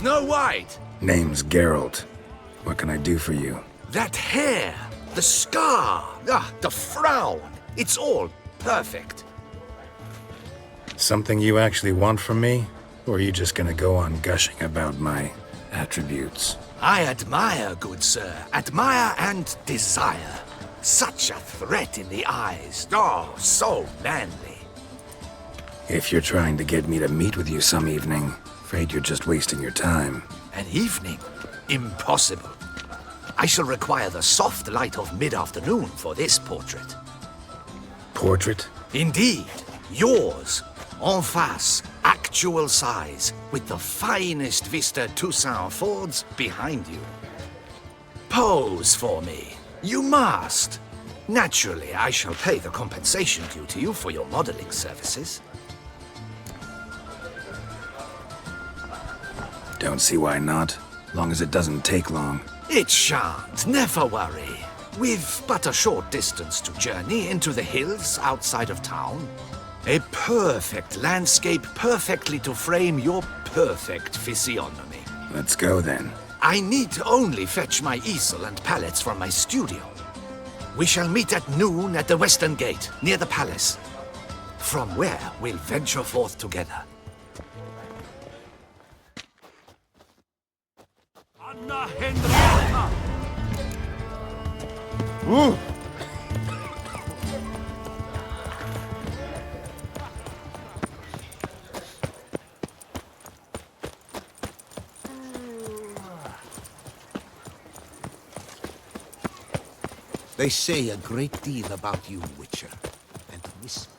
Snow White! Name's Geralt. What can I do for you? That hair! The scar! The frown! It's all perfect. Something you actually want from me? Or are you just gonna go on gushing about my attributes? I admire, good sir. Admire and desire. Such a threat in the eyes. Oh, so manly. If you're trying to get me to meet with you some evening, afraid you're just wasting your time. An evening? Impossible. I shall require the soft light of mid-afternoon for this portrait. Portrait? Indeed. Yours. En face. Actual size. With the finest vista Toussaint affords behind you. Pose for me. You must. Naturally, I shall pay the compensation due to you for your modeling services. Don't see why not. Long as it doesn't take long. It shan't, never worry. We've but a short distance to journey into the hills outside of town. A perfect landscape perfectly to frame your perfect physiognomy. Let's go then. I need only fetch my easel and palettes from my studio. We shall meet at noon at the western gate, near the palace. From where we'll venture forth together. Ooh. They say a great deal about you, Witcher, and whisper.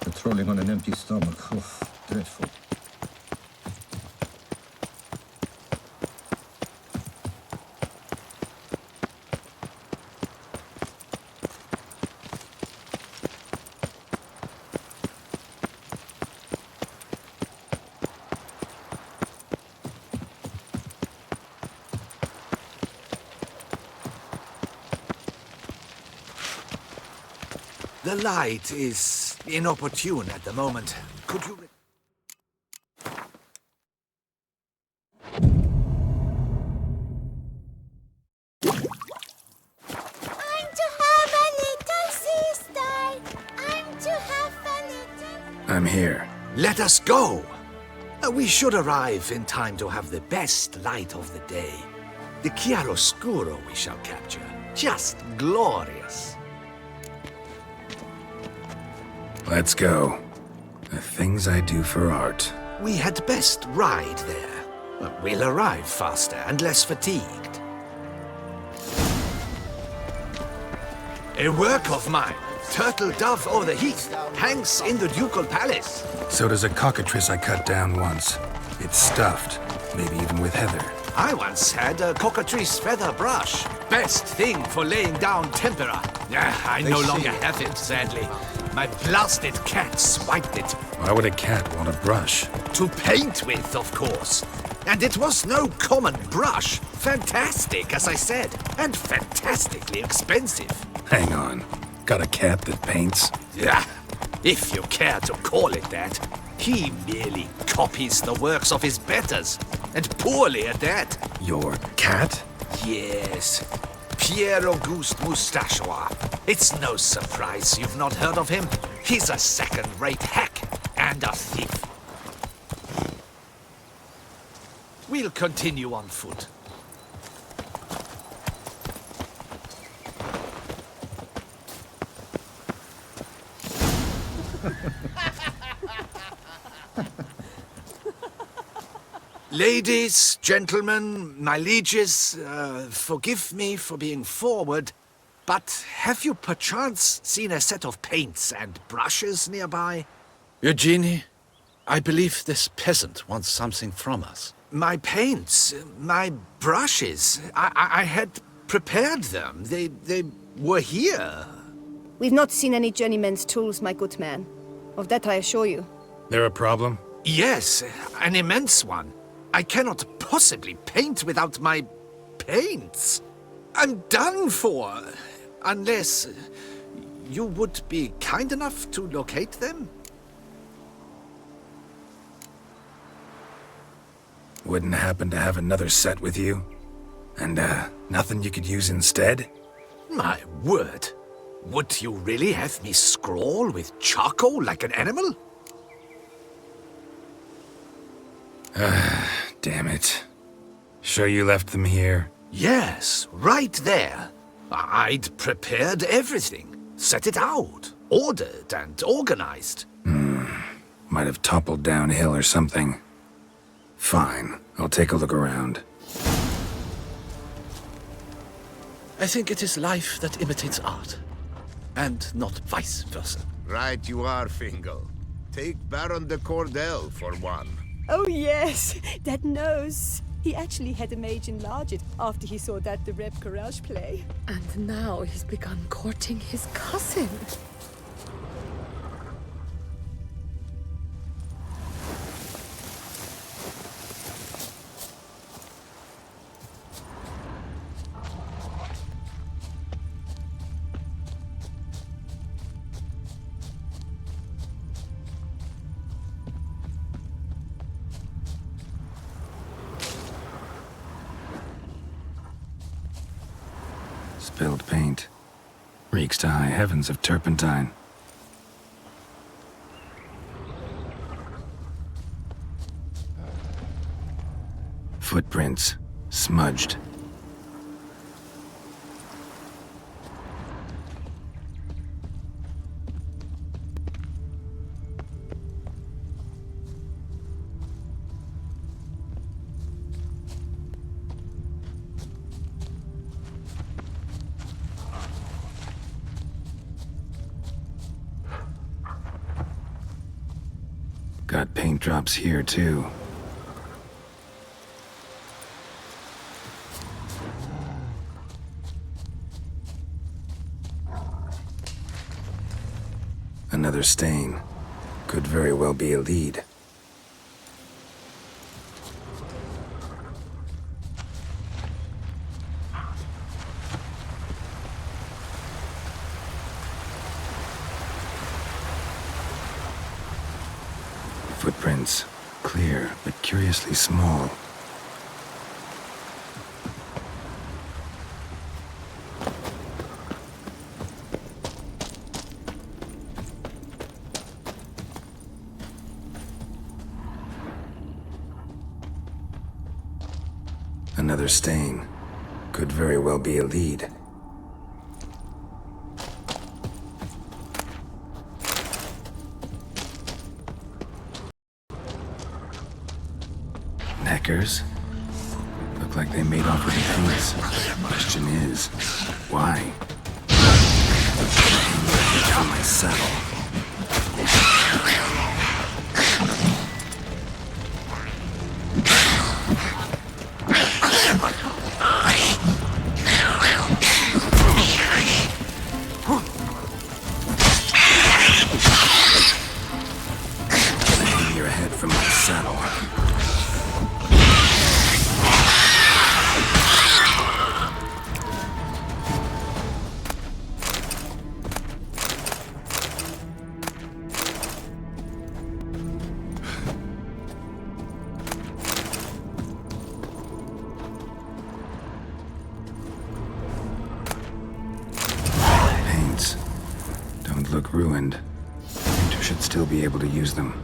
Patrolling on an empty stomach. Oh, dreadful. The light is inopportune at the moment. Could you... I'm to have a little sister. I'm to have a little... I'm here. Let us go! We should arrive in time to have the best light of the day. The chiaroscuro we shall capture. Just glorious. Let's go. The things I do for art. We had best ride there. We'll arrive faster and less fatigued. A work of mine, turtle dove o'er the heath, hangs in the ducal palace. So does a cockatrice I cut down once. It's stuffed, maybe even with heather. I once had a cockatrice feather brush. Best thing for laying down tempera. I no longer have it, sadly. My blasted cat swiped it. Why would a cat want a brush? To paint with, of course. And it was no common brush. Fantastic, as I said. And fantastically expensive. Hang on. Got a cat that paints? Yeah, if you care to call it that. He merely copies the works of his betters. And poorly at that. Your cat? Yes. Pierre-Auguste Moustachois. It's no surprise you've not heard of him. He's a second-rate hack and a thief. We'll continue on foot. Ladies, gentlemen, my lieges, forgive me for being forward, but have you perchance seen a set of paints and brushes nearby? Eugenie, I believe this peasant wants something from us. My paints, my brushes, I had prepared them. They were here. We've not seen any journeyman's tools, my good man. Of that I assure you. There a problem? Yes, an immense one. I cannot possibly paint without my paints. I'm done for. Unless you would be kind enough to locate them? Wouldn't happen to have another set with you? And, nothing you could use instead? My word. Would you really have me scrawl with charcoal like an animal? Damn it. Sure you left them here? Yes, right there. I'd prepared everything, set it out, ordered and organized. Might have toppled downhill or something. Fine, I'll take a look around. I think it is life that imitates art, and not vice versa. Right you are, Fingal. Take Baron de Cordel for one. Oh yes, that nose. He actually had a mage enlarge it after he saw that the Reb Courage play. And now he's begun courting his cousin. Spilled paint. Reeks to high heavens of turpentine. Footprints. Smudged. Got paint drops here, too. Another stain. Could very well be a lead. Footprints. Clear, but curiously small. Another stain. Could very well be a lead. Knackers? Look like they made off with the paints. Question is, why? On my saddle. Hang your head from my saddle. Paints. Don't look ruined. Painter should still be able to use them.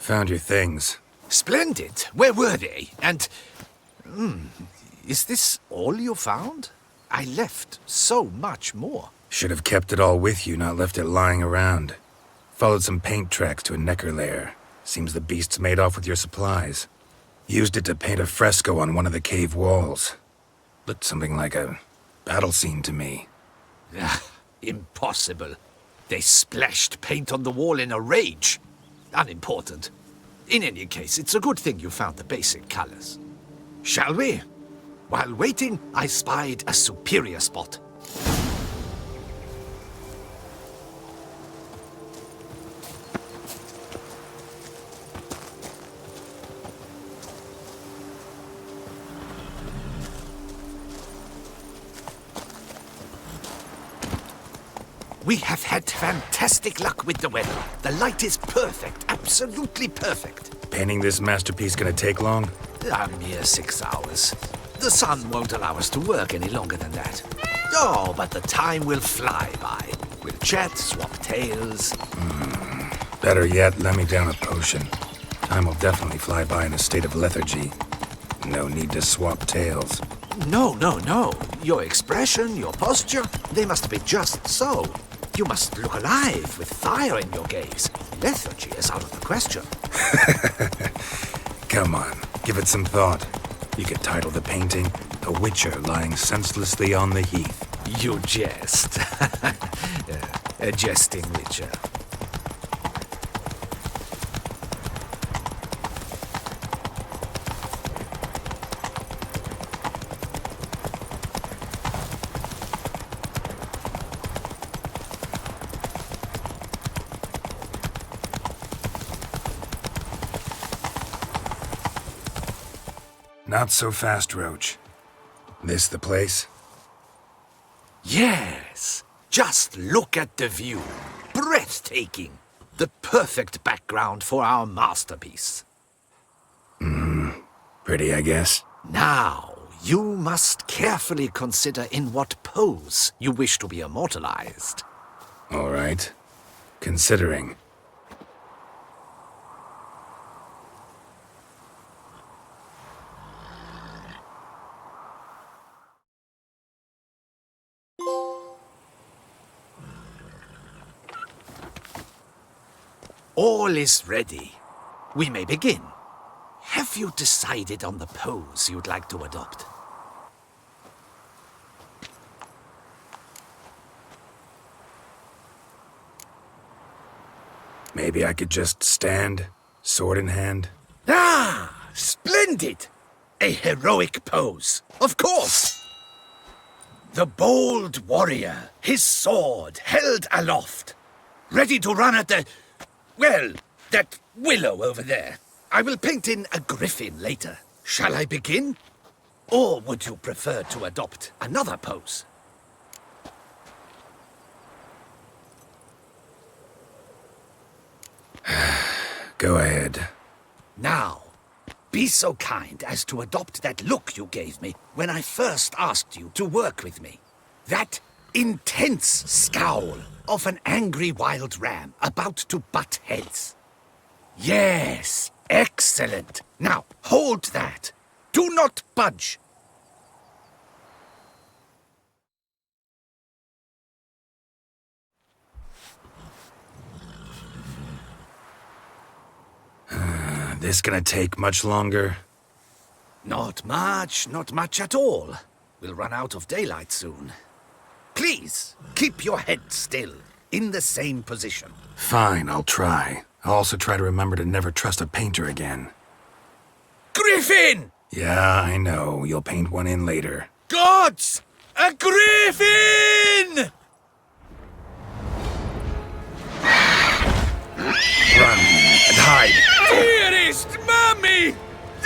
Found your things. Splendid. Where were they? And... is this all you found? I left so much more. Should have kept it all with you, not left it lying around. Followed some paint tracks to a necker lair. Seems the beast's made off with your supplies. Used it to paint a fresco on one of the cave walls. Looked something like a battle scene to me. Impossible. They splashed paint on the wall in a rage. Unimportant. In any case, it's a good thing you found the basic colors. Shall we? While waiting, I spied a superior spot. We have had fantastic luck with the weather. The light is perfect, absolutely perfect. Painting this masterpiece gonna take long? A mere 6 hours. The sun won't allow us to work any longer than that. Oh, but the time will fly by. We'll chat, swap tales. Better yet, let me down a potion. Time will definitely fly by in a state of lethargy. No need to swap tales. No. Your expression, your posture, they must be just so. You must look alive with fire in your gaze. Lethargy is out of the question. Come on, give it some thought. You could title the painting, A Witcher Lying Senselessly on the Heath. You jest. A jesting witcher. Not so fast, Roach. This the place? Yes. Just look at the view. Breathtaking. The perfect background for our masterpiece. Pretty, I guess. Now, you must carefully consider in what pose you wish to be immortalized. All right. Considering. All is ready. We may begin. Have you decided on the pose you'd like to adopt? Maybe I could just stand, sword in hand. Ah, splendid! A heroic pose, of course! The bold warrior, his sword held aloft, ready to run at the... well, that willow over there. I will paint in a griffin later. Shall I begin? Or would you prefer to adopt another pose? Go ahead. Now, be so kind as to adopt that look you gave me when I first asked you to work with me. That intense scowl of an angry wild ram about to butt heads. Yes, excellent. Now, hold that. Do not budge. This gonna take much longer? Not much at all. We'll run out of daylight soon. Please, keep your head still, in the same position. Fine, I'll try. I'll also try to remember to never trust a painter again. Griffin! Yeah, I know. You'll paint one in later. Gods! A griffin! Run and hide! Dearest mommy!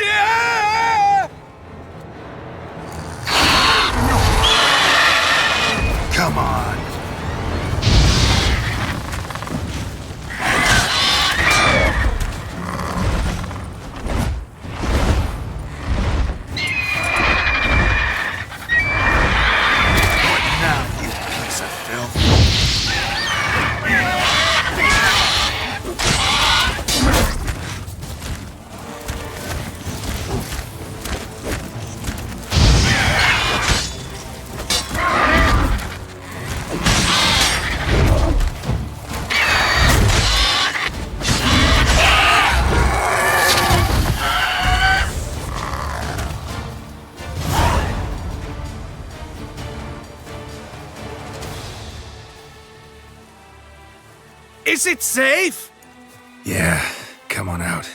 Ah! Come on! What now, you piece of filth? Is it safe? Yeah, come on out.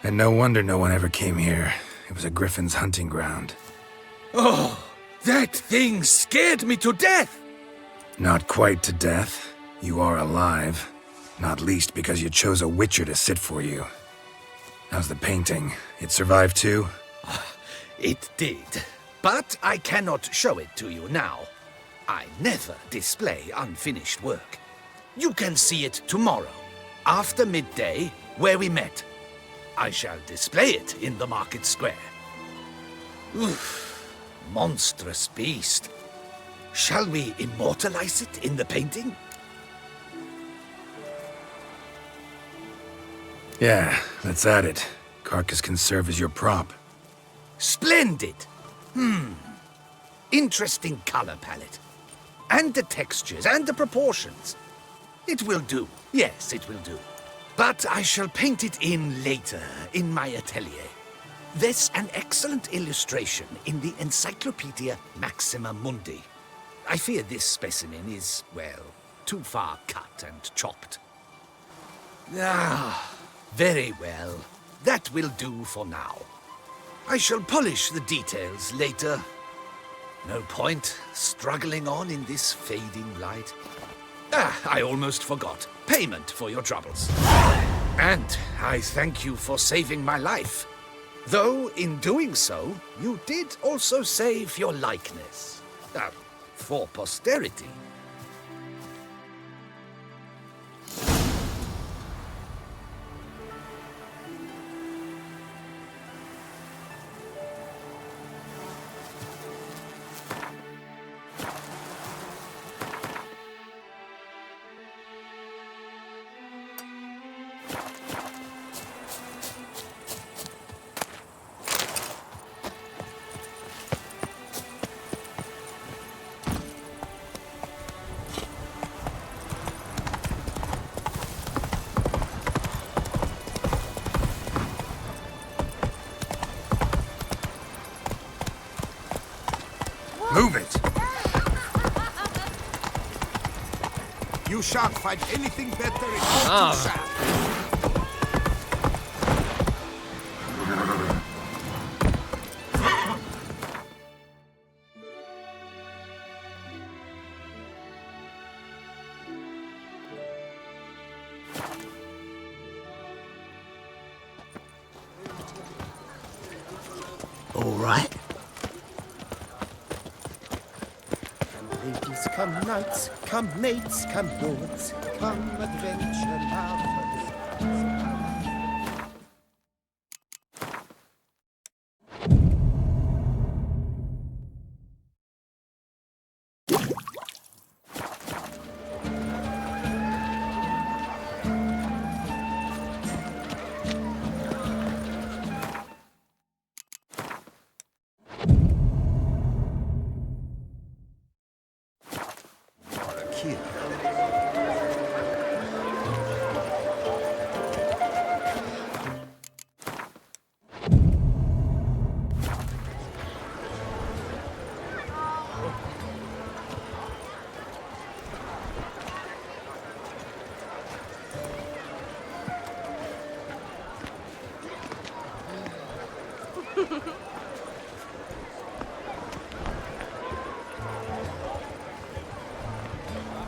And no wonder no one ever came here. It was a griffin's hunting ground. Oh, that thing scared me to death. Not quite to death. You are alive. Not least because you chose a witcher to sit for you. How's the painting? It survived too? It did. But I cannot show it to you now. I never display unfinished work. You can see it tomorrow, after midday, where we met. I shall display it in the market square. Oof, monstrous beast. Shall we immortalize it in the painting? Yeah, let's add it. Carcass can serve as your prop. Splendid! Interesting color palette. And the textures and the proportions. It will do. Yes, it will do. But I shall paint it in later, in my atelier. There's an excellent illustration in the Encyclopedia Maxima Mundi. I fear this specimen is, well, too far cut and chopped. Ah, very well. That will do for now. I shall polish the details later. No point struggling on in this fading light. Ah, I almost forgot. Payment for your troubles. And I thank you for saving my life. Though, in doing so, you did also save your likeness. For posterity. Move it! You shan't find anything better in all Toussaint. All right. Ladies, come knights, come mates, come lords, come adventure lovers.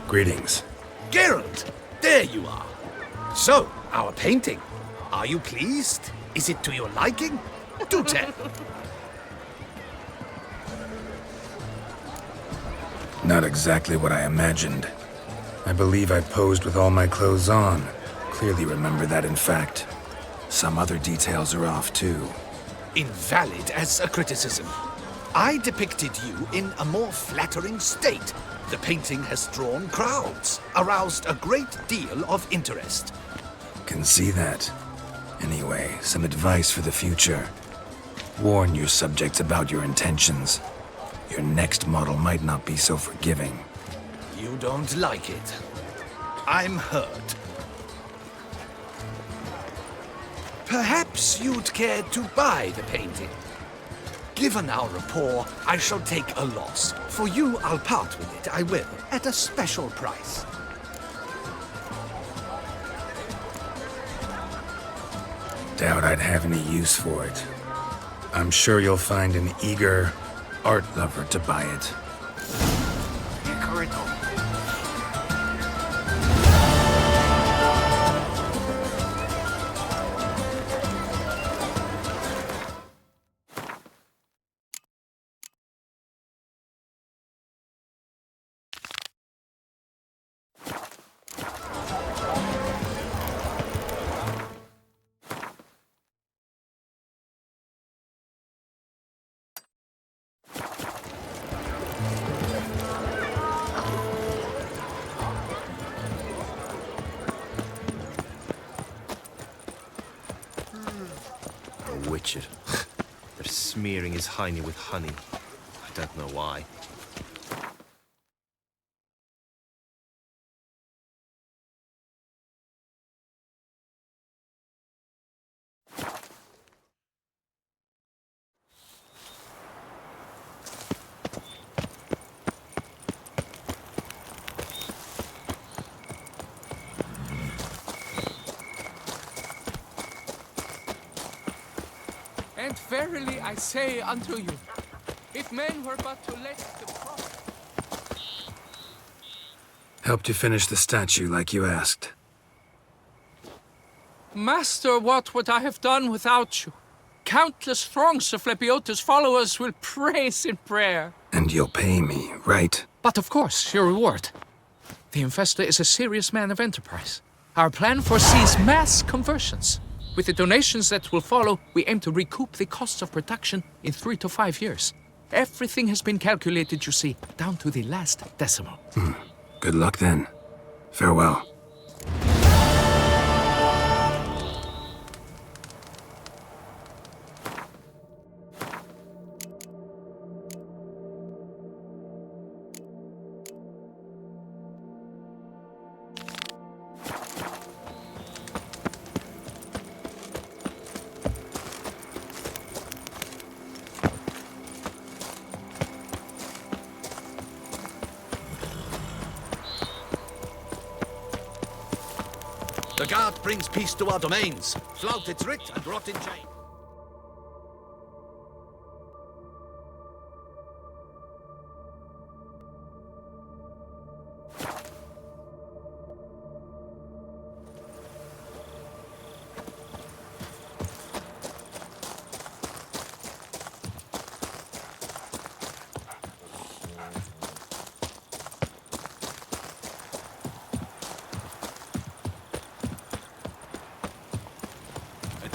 Greetings. Geralt, there you are. So, our painting. Are you pleased? Is it to your liking? Do tell. Not exactly what I imagined. I believe I posed with all my clothes on. Clearly remember that, in fact. Some other details are off, too. Invalid as a criticism. I depicted you in a more flattering state. The painting has drawn crowds, aroused a great deal of interest. Can see that. Anyway, some advice for the future. Warn your subjects about your intentions. Your next model might not be so forgiving. You don't like it. I'm hurt. Perhaps you'd care to buy the painting. Given our rapport, I shall take a loss. For you, I'll part with it, I will, at a special price. Doubt I'd have any use for it. I'm sure you'll find an eager art lover to buy it. Witcher. They're smearing his hiney with honey. I don't know why. And verily I say unto you, if men were but to let the prophet... Helped you finish the statue like you asked. Master, what would I have done without you? Countless throngs of Lepiota's followers will praise in prayer. And you'll pay me, right? But of course, your reward. The investor is a serious man of enterprise. Our plan foresees mass conversions. With the donations that will follow, we aim to recoup the costs of production in 3 to 5 years. Everything has been calculated, you see, down to the last decimal. Good luck then. Farewell. The guard brings peace to our domains. Flout its writ and rot in chain.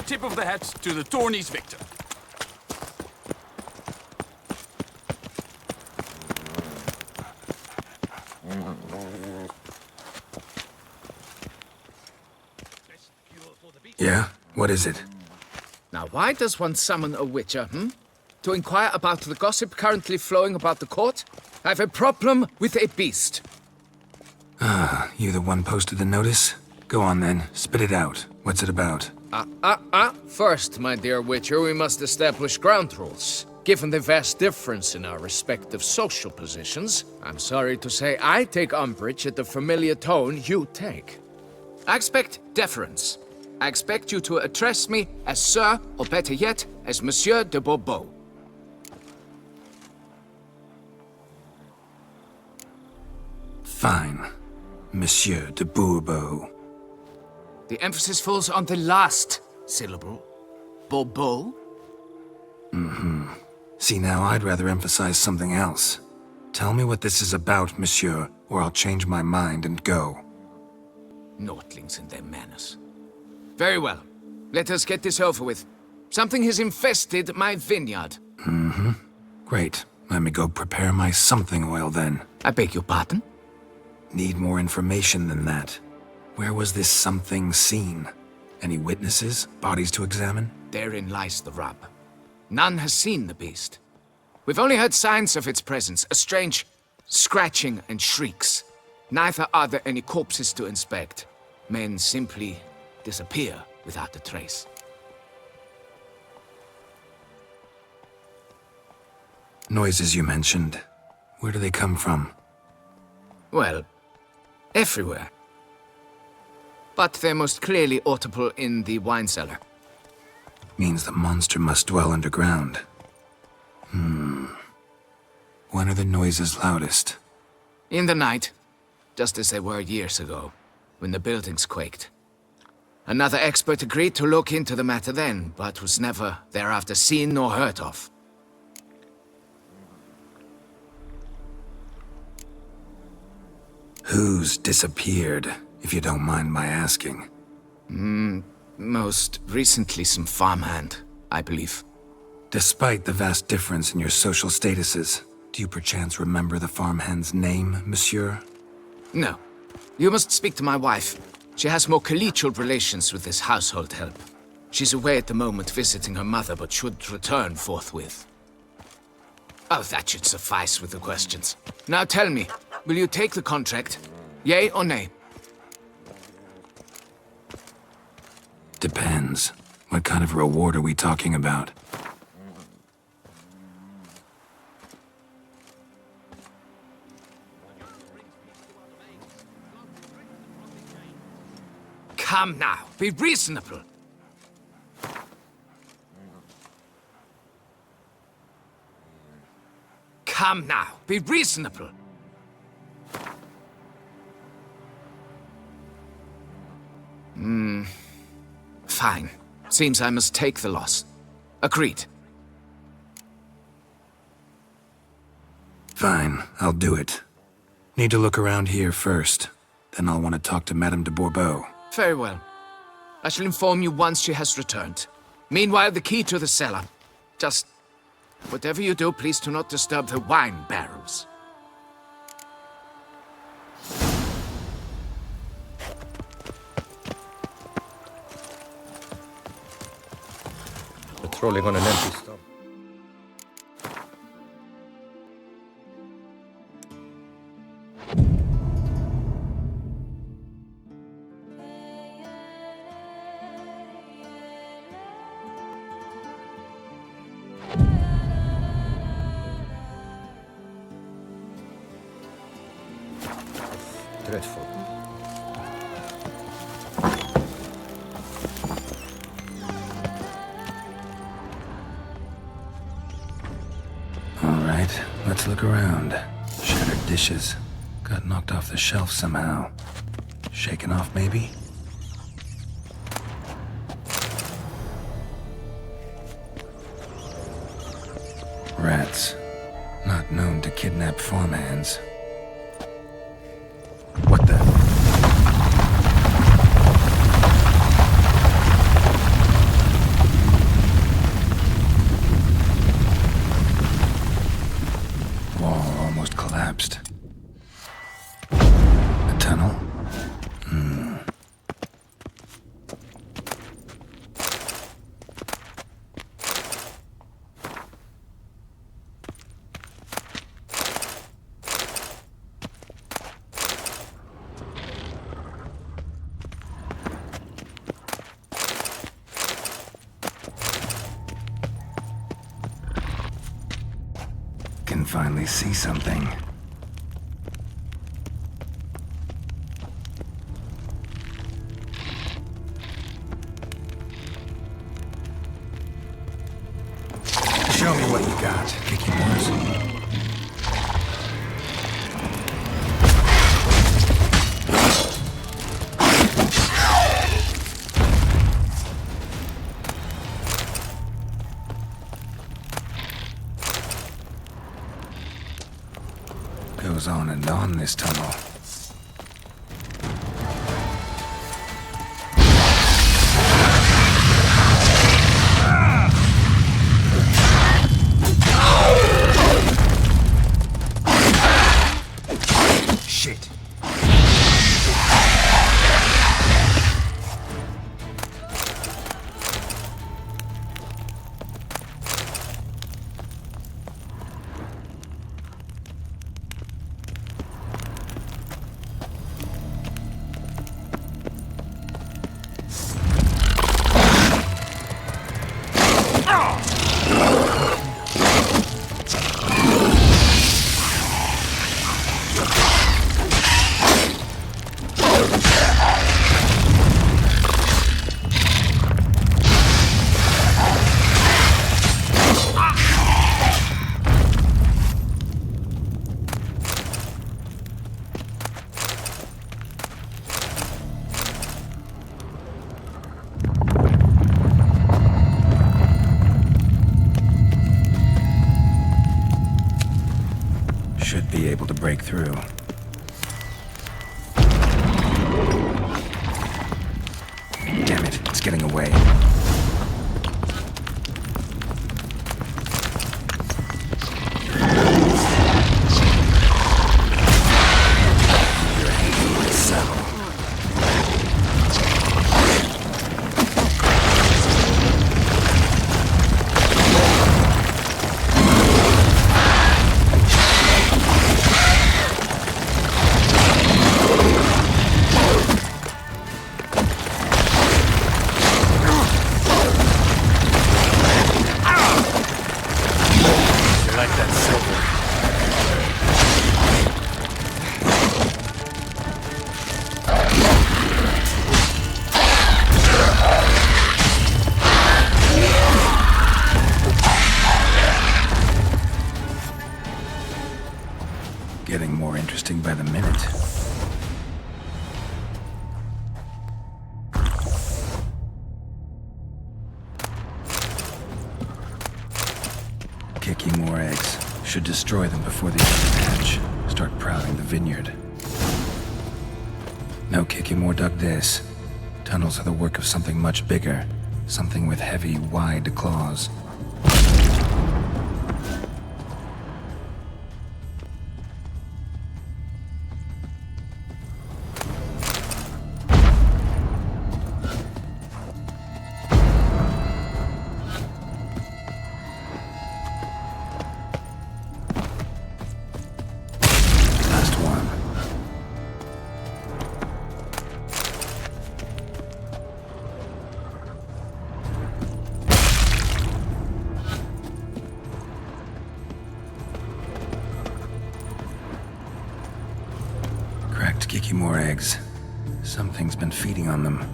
Tip of the hat to the Tourney's victor. Yeah? What is it? Now, why does one summon a witcher, To inquire about the gossip currently flowing about the court? I have a problem with a beast. You the one posted the notice? Go on then, spit it out. What's it about? First, my dear Witcher, we must establish ground rules. Given the vast difference in our respective social positions, I'm sorry to say I take umbrage at the familiar tone you take. I expect deference. I expect you to address me as Sir, or better yet, as Monsieur de Bourbeau. Fine. Monsieur de Bourbeau. The emphasis falls on the last syllable. Bourbeau? See, now I'd rather emphasize something else. Tell me what this is about, monsieur, or I'll change my mind and go. Naughtlings and their manners. Very well. Let us get this over with. Something has infested my vineyard. Great. Let me go prepare my something oil then. I beg your pardon? Need more information than that. Where was this something seen? Any witnesses? Bodies to examine? Therein lies the rub. None has seen the beast. We've only heard signs of its presence, a strange scratching and shrieks. Neither are there any corpses to inspect. Men simply disappear without a trace. Noises you mentioned. Where do they come from? Well, everywhere. But they're most clearly audible in the wine cellar. Means the monster must dwell underground. When are the noises loudest? In the night, just as they were years ago, when the buildings quaked. Another expert agreed to look into the matter then, but was never thereafter seen nor heard of. Who's disappeared, if you don't mind my asking? Most recently some farmhand, I believe. Despite the vast difference in your social statuses, do you perchance remember the farmhand's name, monsieur? No. You must speak to my wife. She has more collegial relations with this household help. She's away at the moment visiting her mother, but should return forthwith. Oh, that should suffice with the questions. Now tell me, will you take the contract? Yea or nay? Depends. What kind of reward are we talking about? Come now, be reasonable. Come now, be reasonable. Fine. Seems I must take the loss. Agreed. Fine, I'll do it. Need to look around here first. Then I'll want to talk to Madame de Bourbeau. Very well. I shall inform you once she has returned. Meanwhile, the key to the cellar. Just... whatever you do, please do not disturb the wine barrels. Patrolling on an empty stomach. Dreadful. Alright, let's look around. Shattered dishes. Got knocked off the shelf somehow. Shaken off, maybe? Rats. Not known to kidnap farmhands. What the? Wall almost collapsed. A tunnel? Can finally see something. Show me what you got, Kicky Boys. Goes on and on this tunnel. Shit. be able to break through. Damn it, it's getting away. Getting more interesting by the minute. Kicking more eggs. Should destroy them before they hatch. Start prowling the vineyard. No kicking more dug this. Tunnels are the work of something much bigger. Something with heavy, wide claws. Kiki more eggs. Something's been feeding on them.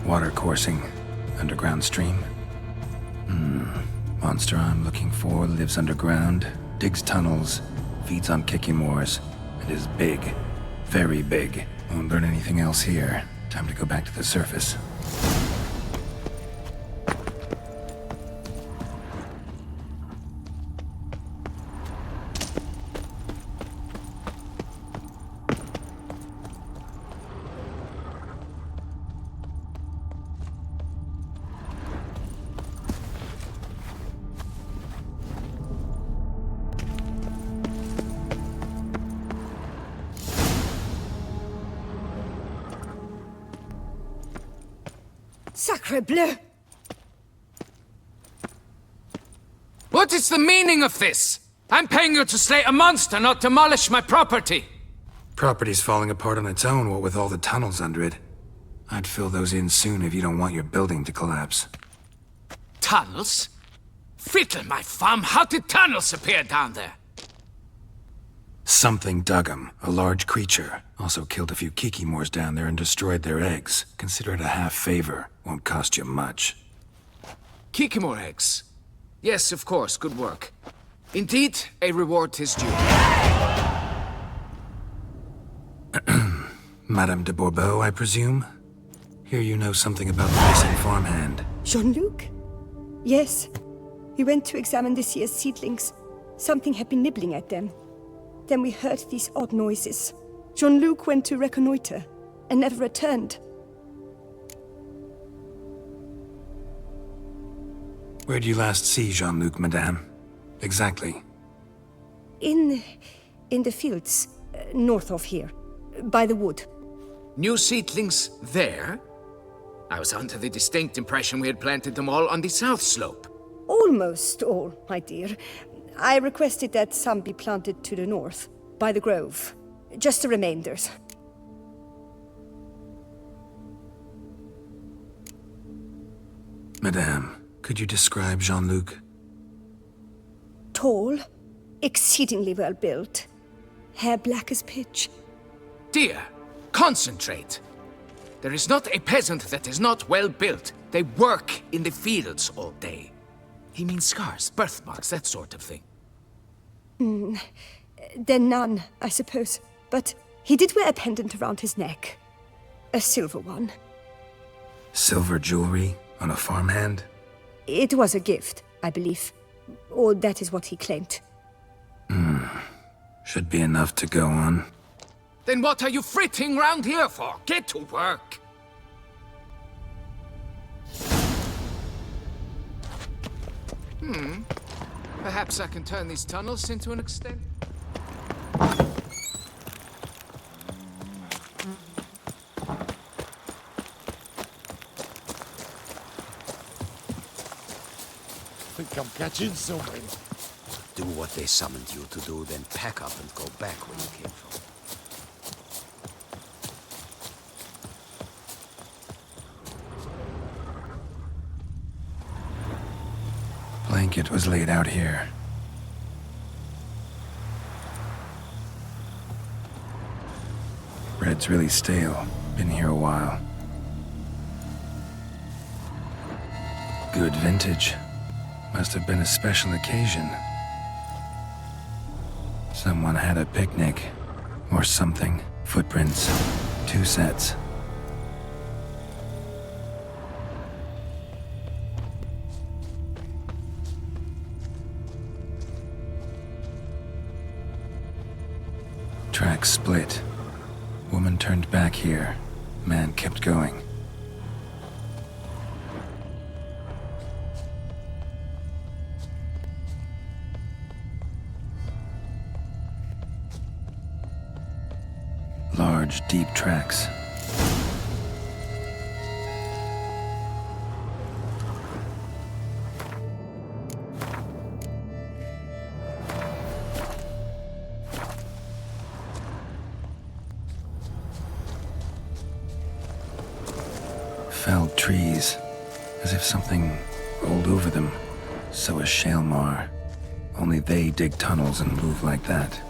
Water coursing. Underground stream. Monster I'm looking for lives underground, digs tunnels, feeds on Kikimores, and is big. Very big. Won't learn anything else here. Time to go back to the surface. Sacre bleu! What is the meaning of this? I'm paying you to slay a monster, not demolish my property. Property's falling apart on its own, what with all the tunnels under it. I'd fill those in soon if you don't want your building to collapse. Tunnels? Fiddle my thumb, how did tunnels appear down there? Something dug 'em. A large creature. Also killed a few Kikimores down there and destroyed their eggs. Consider it a half favor. Won't cost you much. Kikimore eggs. Yes, of course, good work. Indeed, a reward is due. Madame de Bourbeau, I presume? Hear you know something about the missing farmhand. Jean-Luc? Yes. We went to examine this year's seedlings. Something had been nibbling at them. Then we heard these odd noises. Jean-Luc went to reconnoiter and never returned. Where did you last see Jean-Luc, madame? Exactly. In the fields, north of here, by the wood. New seedlings there? I was under the distinct impression we had planted them all on the south slope. Almost all, my dear. I requested that some be planted to the north, by the grove. Just the remainders. Madame, could you describe Jean-Luc? Tall, exceedingly well built. Hair black as pitch. Dear, concentrate. There is not a peasant that is not well built. They work in the fields all day. He means scars, birthmarks, that sort of thing. Then none, I suppose. But he did wear a pendant around his neck. A silver one. Silver jewelry on a farmhand? It was a gift, I believe. Or that is what he claimed. Should be enough to go on. Then what are you fritting round here for? Get to work! Perhaps I can turn these tunnels into an extent. Think I'm catching something. Do what they summoned you to do, then pack up and go back where you came from. Blanket was laid out here. Bread's really stale. Been here a while. Good vintage. Must have been a special occasion. Someone had a picnic. Or something. Footprints. 2 sets. Tracks split. Woman turned back here. Man kept going. Large, deep tracks. Felled trees, as if something rolled over them. So is Shaelmar. Only they dig tunnels and move like that.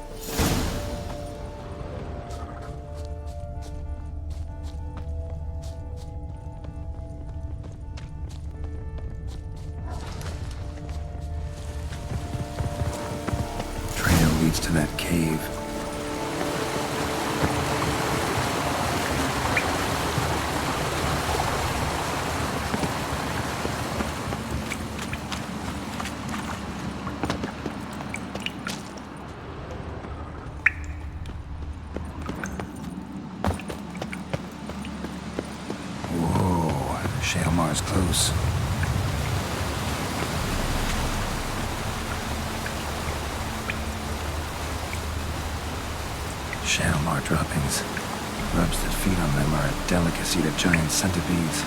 Trail leads to that cave. Shaelmar's close. Shaelmar droppings. Grubs that feed on them are a delicacy to giant centipedes.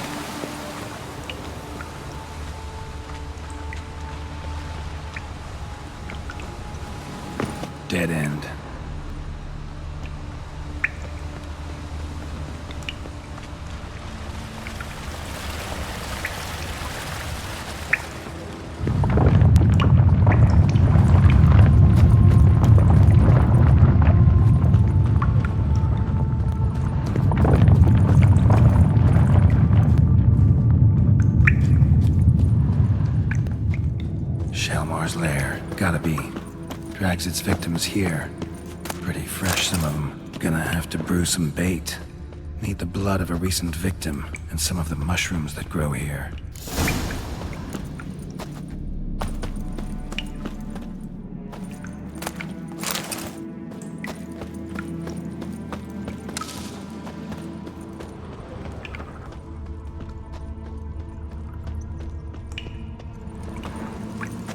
Dead end. Shaelmar's lair. Gotta be. Drags its victims here. Pretty fresh, some of them. Gonna have to brew some bait. Need the blood of a recent victim and some of the mushrooms that grow here.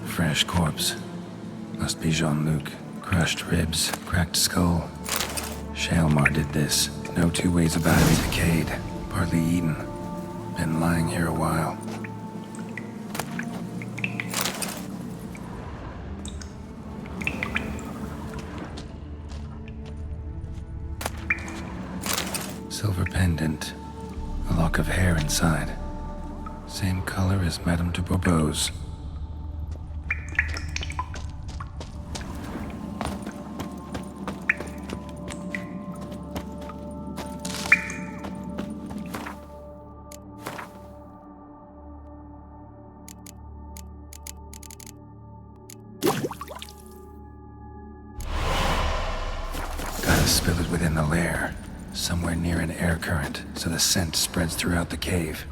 Fresh corpse. Must be Jean-Luc. Crushed ribs, cracked skull. Shaelmar did this. No two ways about it. Decayed. Partly eaten. Been lying here a while. Silver pendant. A lock of hair inside. Same color as Madame de Bourbeau's. spill it within the lair, somewhere near an air current, so the scent spreads throughout the cave.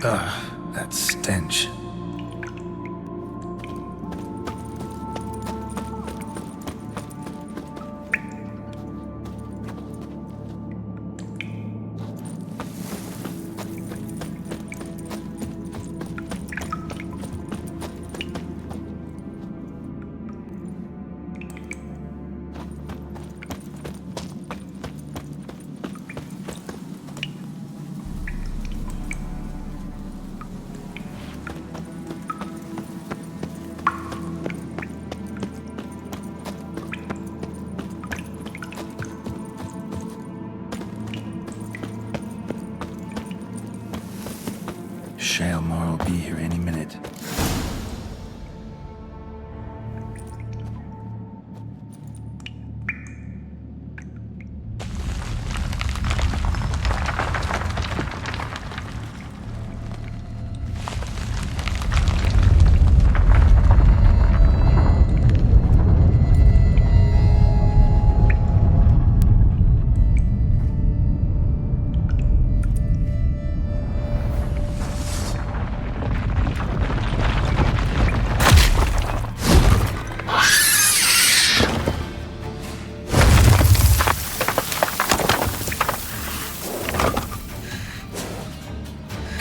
Ugh, that stench. Shaelmar will be here any minute.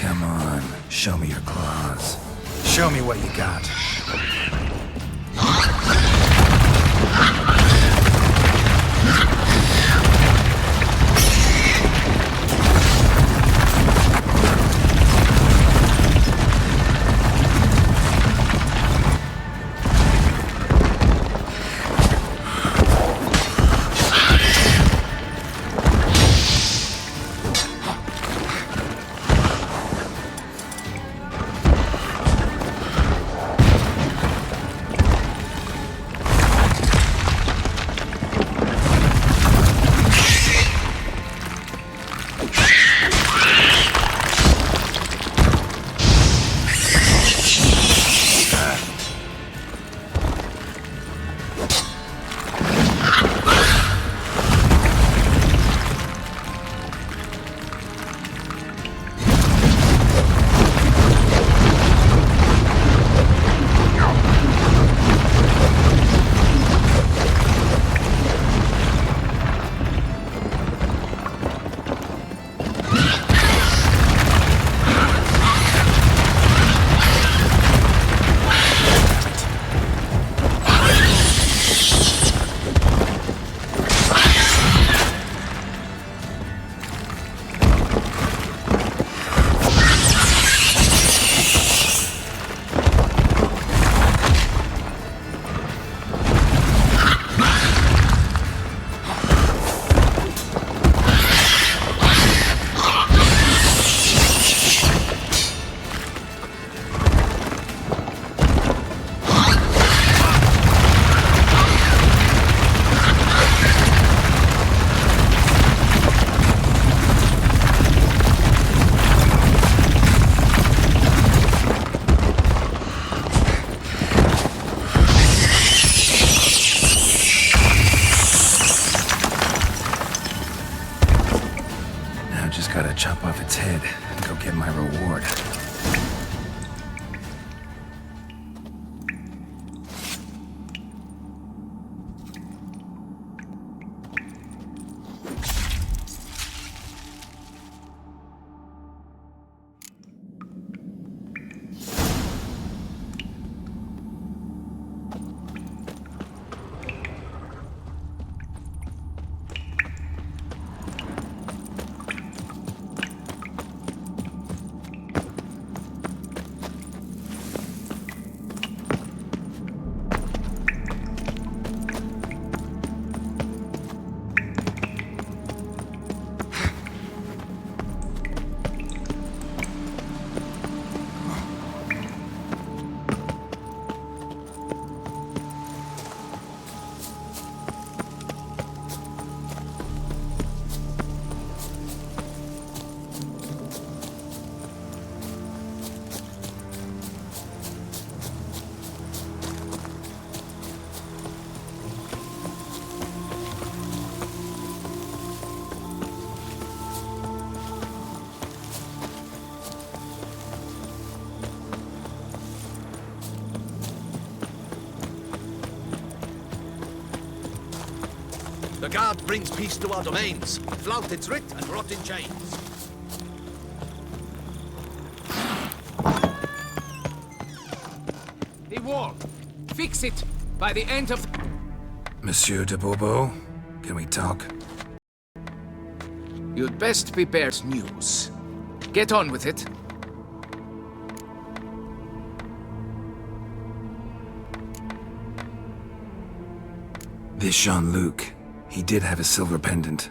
Come on, show me your claws. Show me what you got. The guard brings peace to our domains. Flout its writ and rot in chains. The wall. Fix it by the end of... Monsieur de Bourbeau, can we talk? You'd best be bears news. Get on with it. This Jean-Luc, he did have a silver pendant.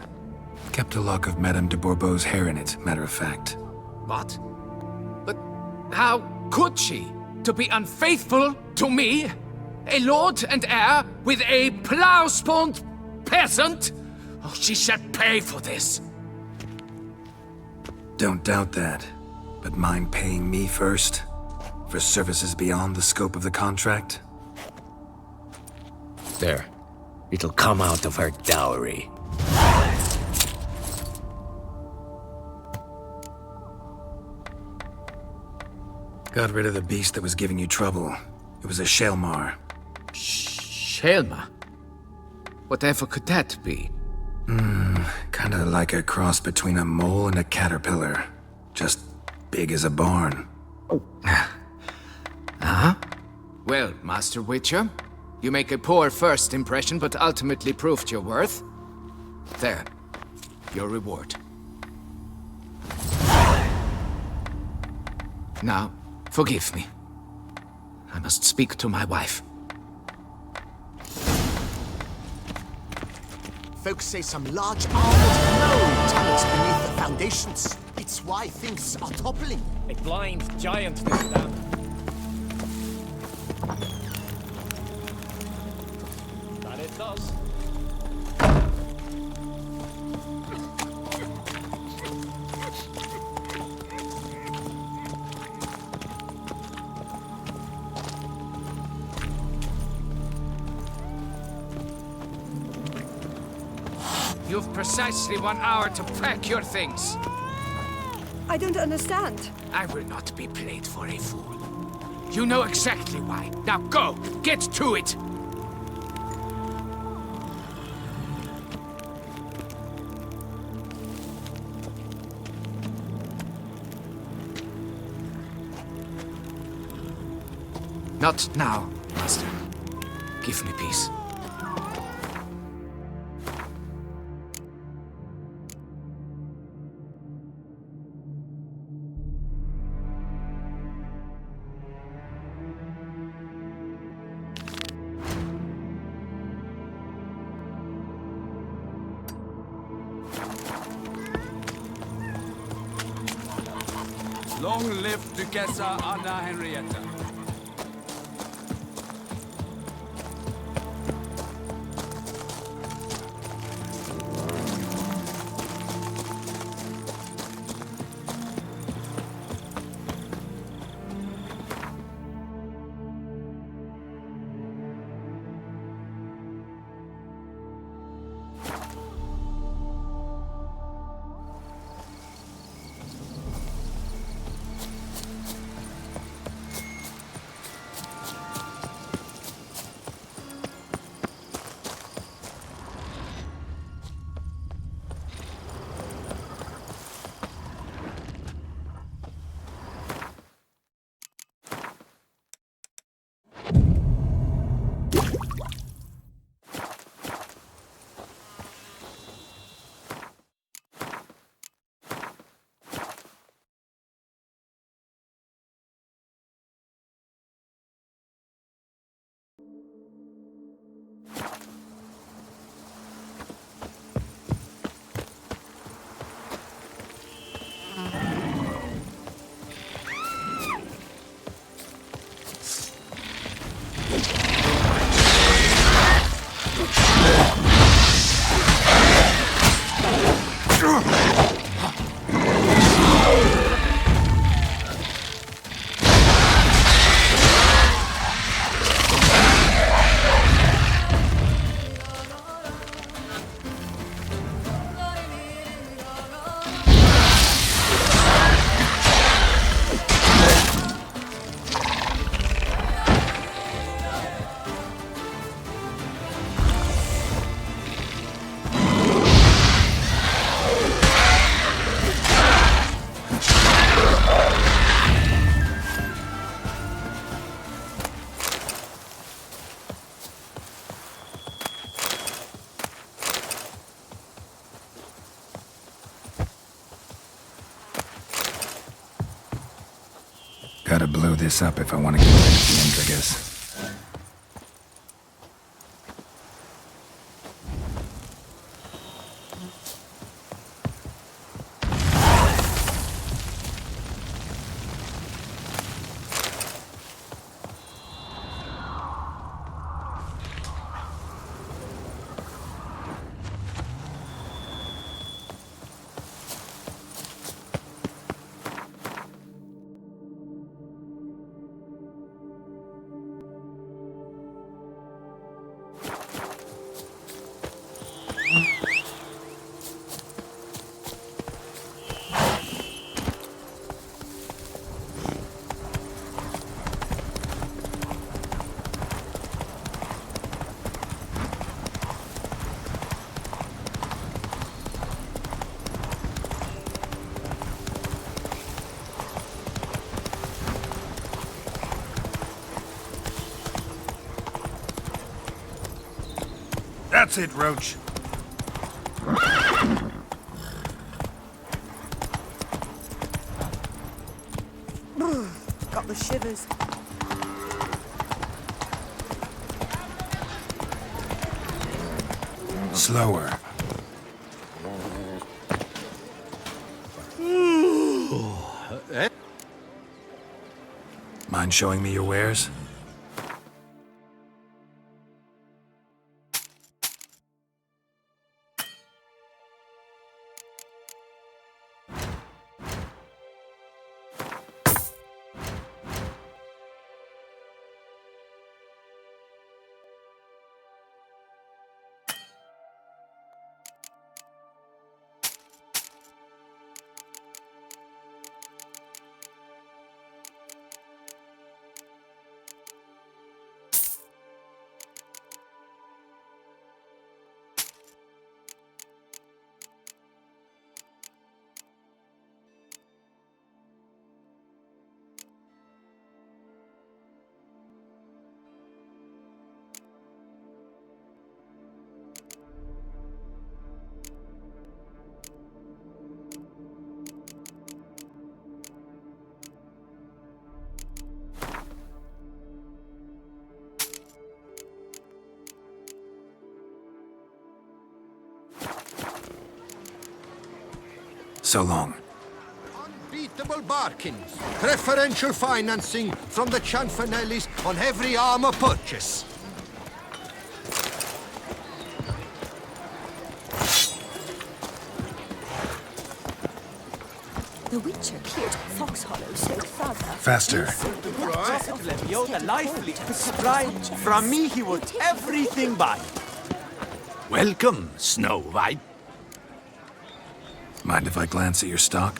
Kept a lock of Madame de Bourbeau's hair in it, matter of fact. What? But how could she? To be unfaithful to me? A lord and heir with a plow-spawned peasant? Oh, she shall pay for this. Don't doubt that. But mind paying me first? For services beyond the scope of the contract? There. It'll come out of her dowry. Got rid of the beast that was giving you trouble. It was a Shelmar. Shelma? Whatever could that be? Kinda like a cross between a mole and a caterpillar. Just big as a barn. Huh? Well, Master Witcher, you make a poor first impression, but ultimately proved your worth. There. Your reward. Now, forgive me. I must speak to my wife. Folks say some large armored gnome tunnels beneath the foundations. It's why things are toppling. A blind giant this time. That it does. You've precisely 1 hour to pack your things. I don't understand. I will not be played for a fool. You know exactly why. Now go! Get to it! Not now, Master. Give me peace. Long live Duchessa Anna Henrietta. Gotta blow this up if I want to get back to the Intrigus. That's it, Roach. Got the shivers. Slower. Mind showing me your wares? So long. Unbeatable bargains. Preferential financing from the Cianfanellis on every armor purchase. The Witcher cleared Fox Hollow so further. Faster. Leviota lively. Right. From me, he would everything by. Welcome, Snow White. Mind if I glance at your stock?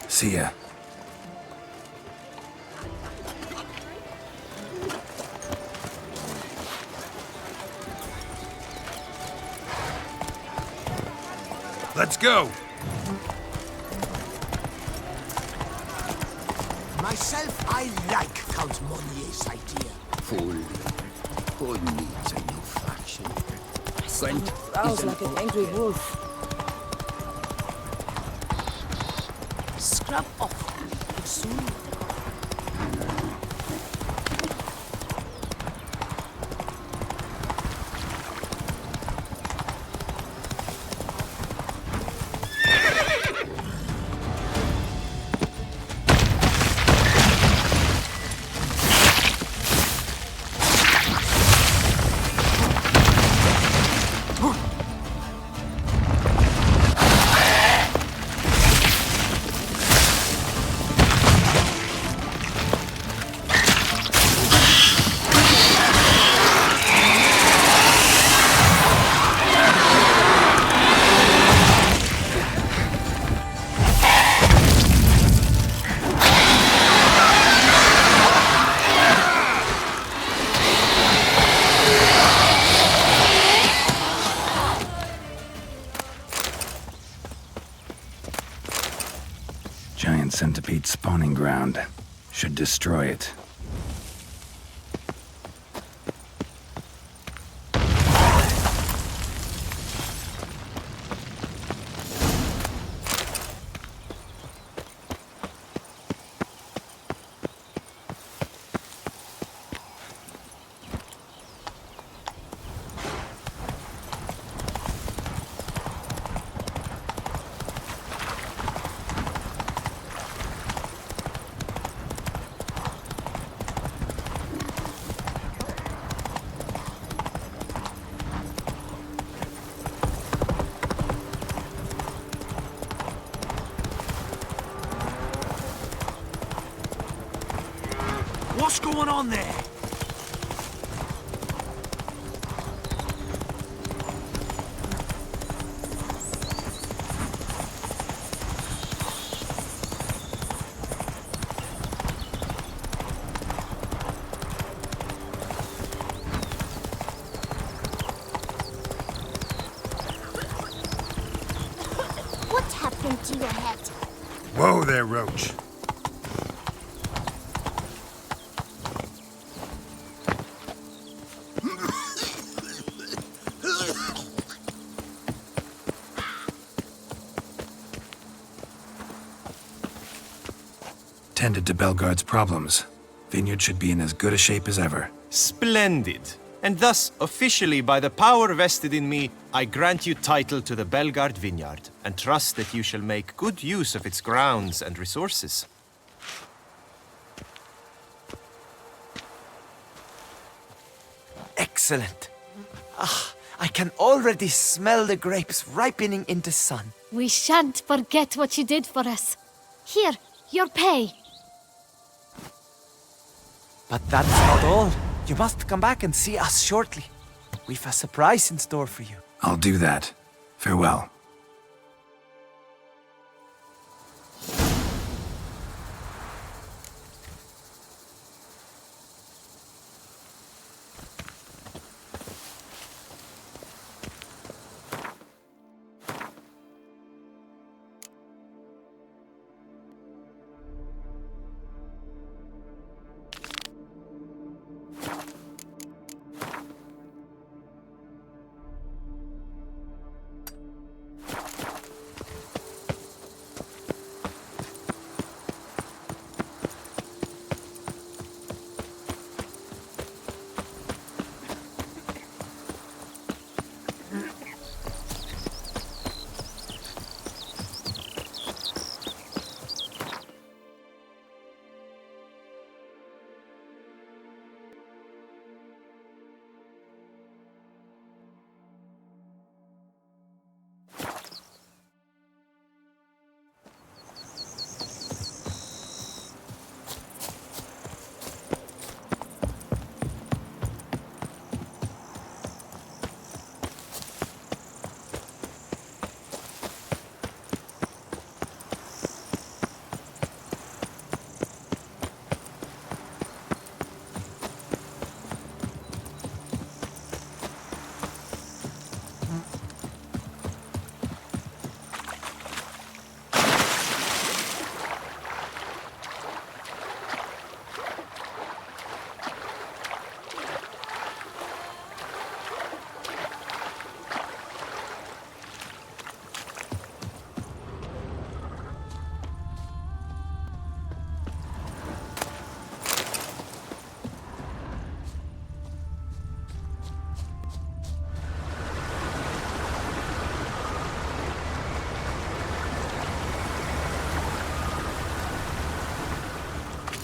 See ya. Let's go. Myself, I like Count Monier's idea. Fool. Who needs a new faction? Gwent Growls like an angry wolf. Scrub off. Soon. Giant centipede spawning ground. Should destroy it. What's going on there? What happened to your head? Whoa there, Roach. Tended to Belgard's problems. Vineyard should be in as good a shape as ever. Splendid. And thus, officially by the power vested in me, I grant you title to the Belgard Vineyard, and trust that you shall make good use of its grounds and resources. Excellent. I can already smell the grapes ripening in the sun. We shan't forget what you did for us. Here, your pay. But that's not all. You must come back and see us shortly. We've a surprise in store for you. I'll do that. Farewell.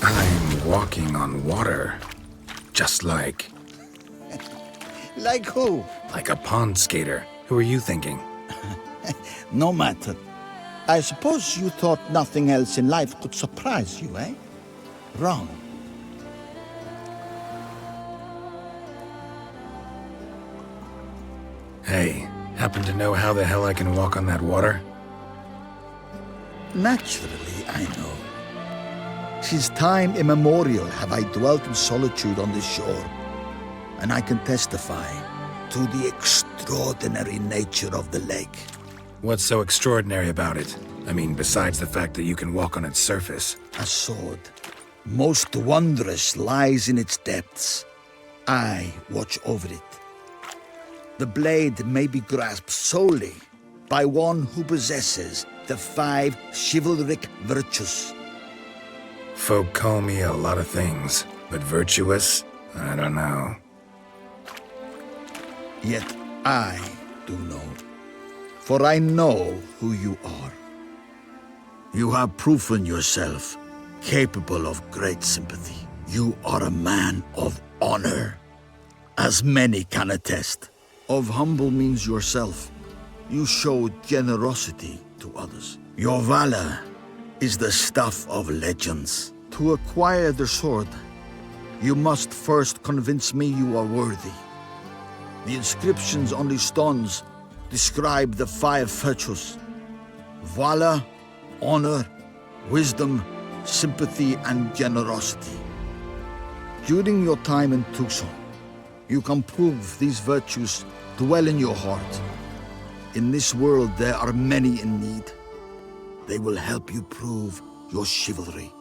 I'm walking on water. Just like... Like who? Like a pond skater. Who are you thinking? No matter. I suppose you thought nothing else in life could surprise you, eh? Wrong. Hey, happen to know how the hell I can walk on that water? Naturally, I know. Since time immemorial have I dwelt in solitude on this shore, and I can testify to the extraordinary nature of the lake. What's so extraordinary about it? I mean, besides the fact that you can walk on its surface. A sword, most wondrous, lies in its depths. I watch over it. The blade may be grasped solely by one who possesses the 5 chivalric virtues. Folk call me a lot of things, but virtuous? I don't know. Yet I do know, for I know who you are. You have proven yourself capable of great sympathy. You are a man of honor, as many can attest. Of humble means yourself. You show generosity to others. Your valor is the stuff of legends. To acquire the sword, you must first convince me you are worthy. The inscriptions on the stones describe the 5 virtues: valor, honor, wisdom, sympathy, and generosity. During your time in Toussaint, you can prove these virtues dwell in your heart. In this world, there are many in need. They will help you prove your chivalry.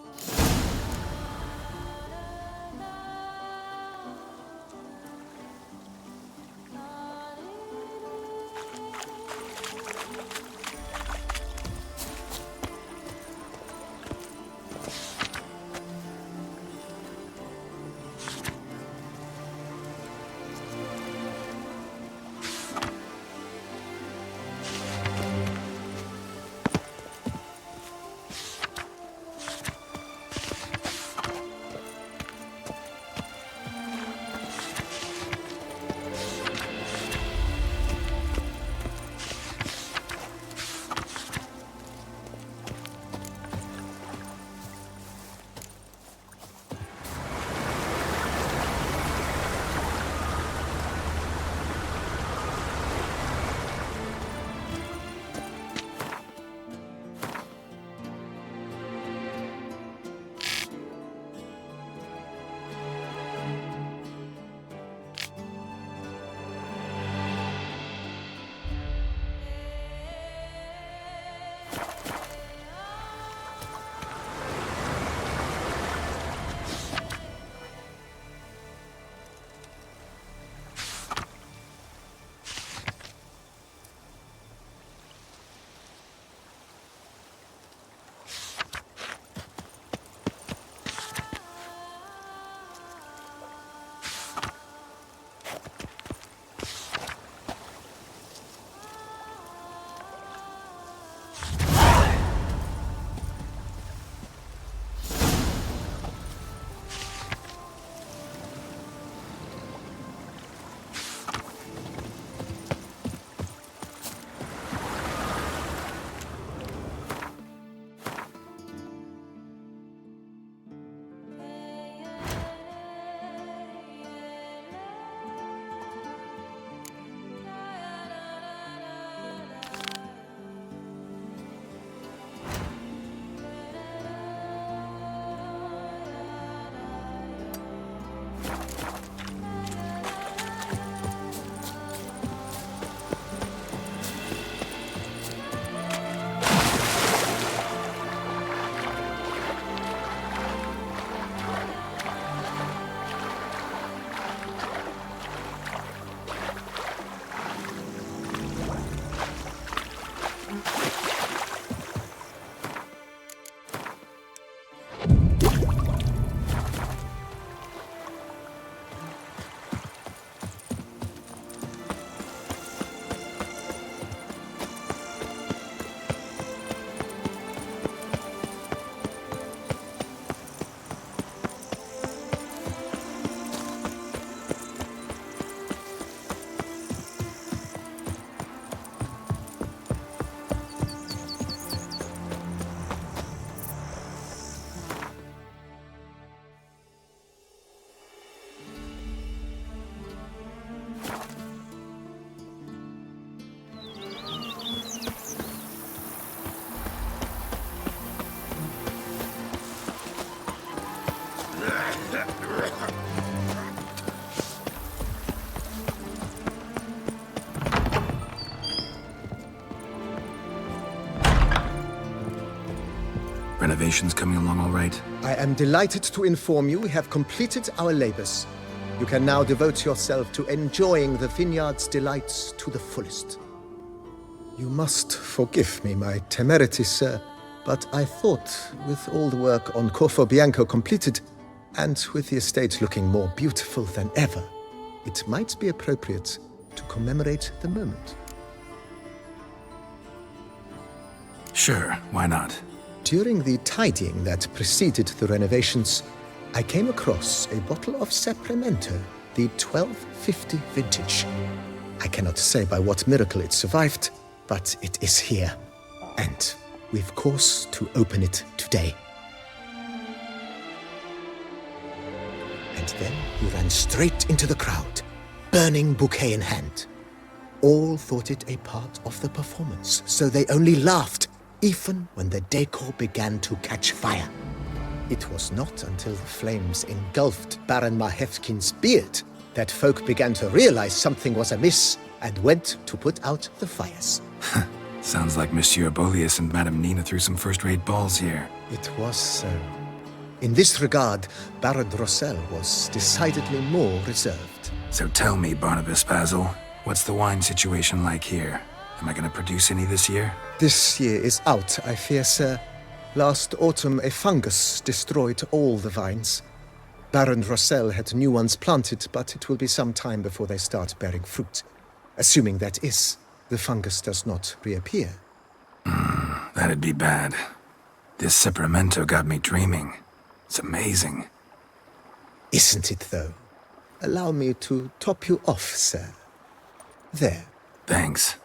Renovations coming along all right? I am delighted to inform you we have completed our labors. You can now devote yourself to enjoying the vineyard's delights to the fullest. You must forgive me my temerity, sir, but I thought, with all the work on Corfo Bianco completed, and with the estate looking more beautiful than ever, it might be appropriate to commemorate the moment. Sure, why not? During the tidying that preceded the renovations, I came across a bottle of Sapramento, the 1250 vintage. I cannot say by what miracle it survived, but it is here. And we've course to open it today. And then he ran straight into the crowd, burning bouquet in hand. All thought it a part of the performance, so they only laughed, even when the decor began to catch fire. It was not until the flames engulfed Baron Mahevkin's beard that folk began to realize something was amiss and went to put out the fires. Sounds like Monsieur Bolius and Madame Nina threw some first-rate balls here. It was so. In this regard, Baron Rossel was decidedly more reserved. So tell me, Barnabas Basil, what's the wine situation like here? Am I going to produce any this year? This year is out, I fear, sir. Last autumn, a fungus destroyed all the vines. Baron Rossel had new ones planted, but it will be some time before they start bearing fruit. Assuming that is, the fungus does not reappear. That'd be bad. This Sapramento got me dreaming. It's amazing. Isn't it, though? Allow me to top you off, sir. There. Thanks.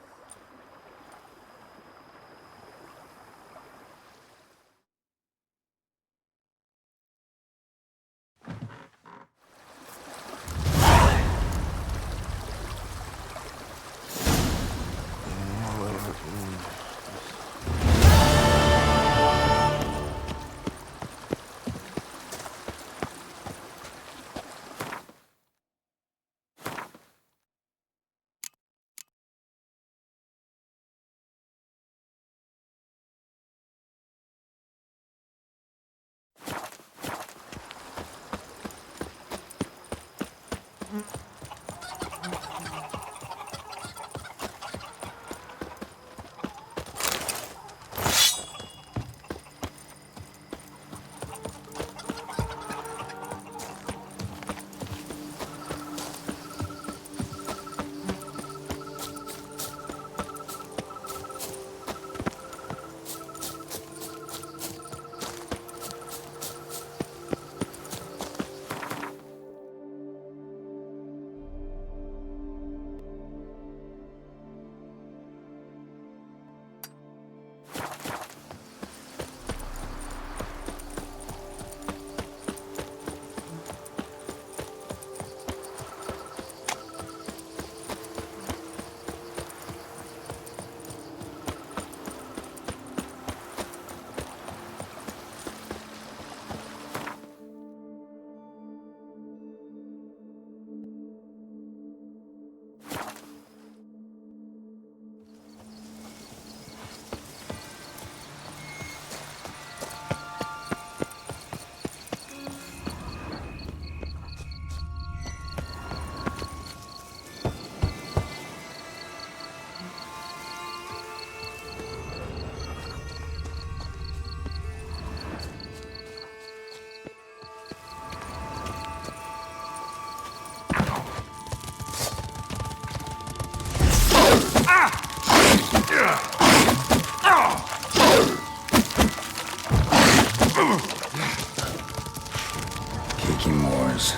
Kiki Moors.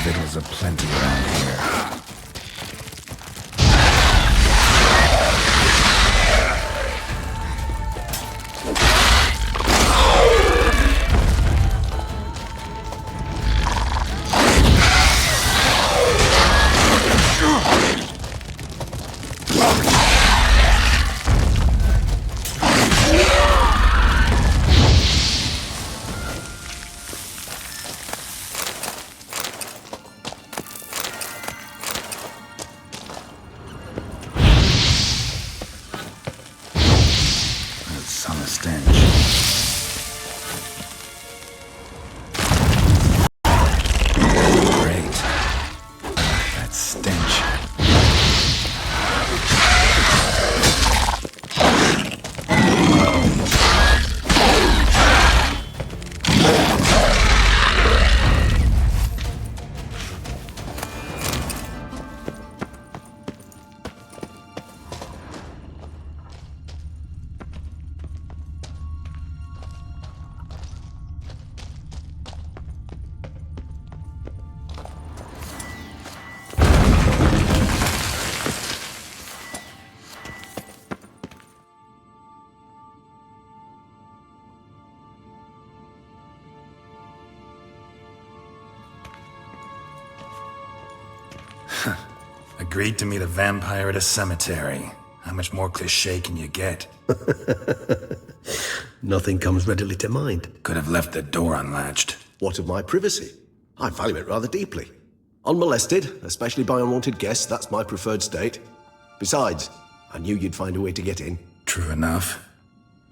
Victuals aplenty around here. Summer stench. Agreed to meet a vampire at a cemetery. How much more cliché can you get? Nothing comes readily to mind. Could have left the door unlatched. What of my privacy? I value it rather deeply. Unmolested, especially by unwanted guests, that's my preferred state. Besides, I knew you'd find a way to get in. True enough.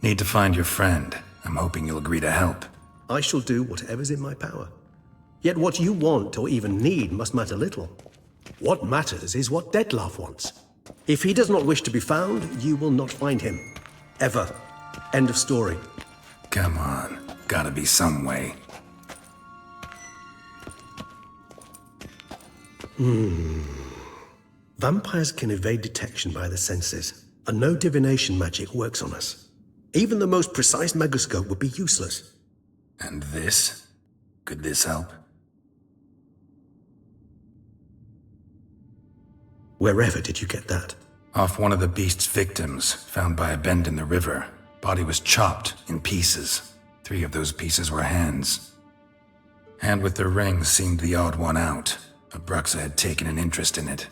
Need to find your friend. I'm hoping you'll agree to help. I shall do whatever's in my power. Yet what you want or even need must matter little. What matters is what Dettlaff wants. If he does not wish to be found, you will not find him. Ever. End of story. Come on. Gotta be some way. Vampires can evade detection by the senses, and no divination magic works on us. Even the most precise megascope would be useless. And this? Could this help? Wherever did you get that? Off one of the beast's victims, found by a bend in the river. Body was chopped in pieces. 3 of those pieces were hands. Hand with the ring seemed the odd one out. Abruxa had taken an interest in it.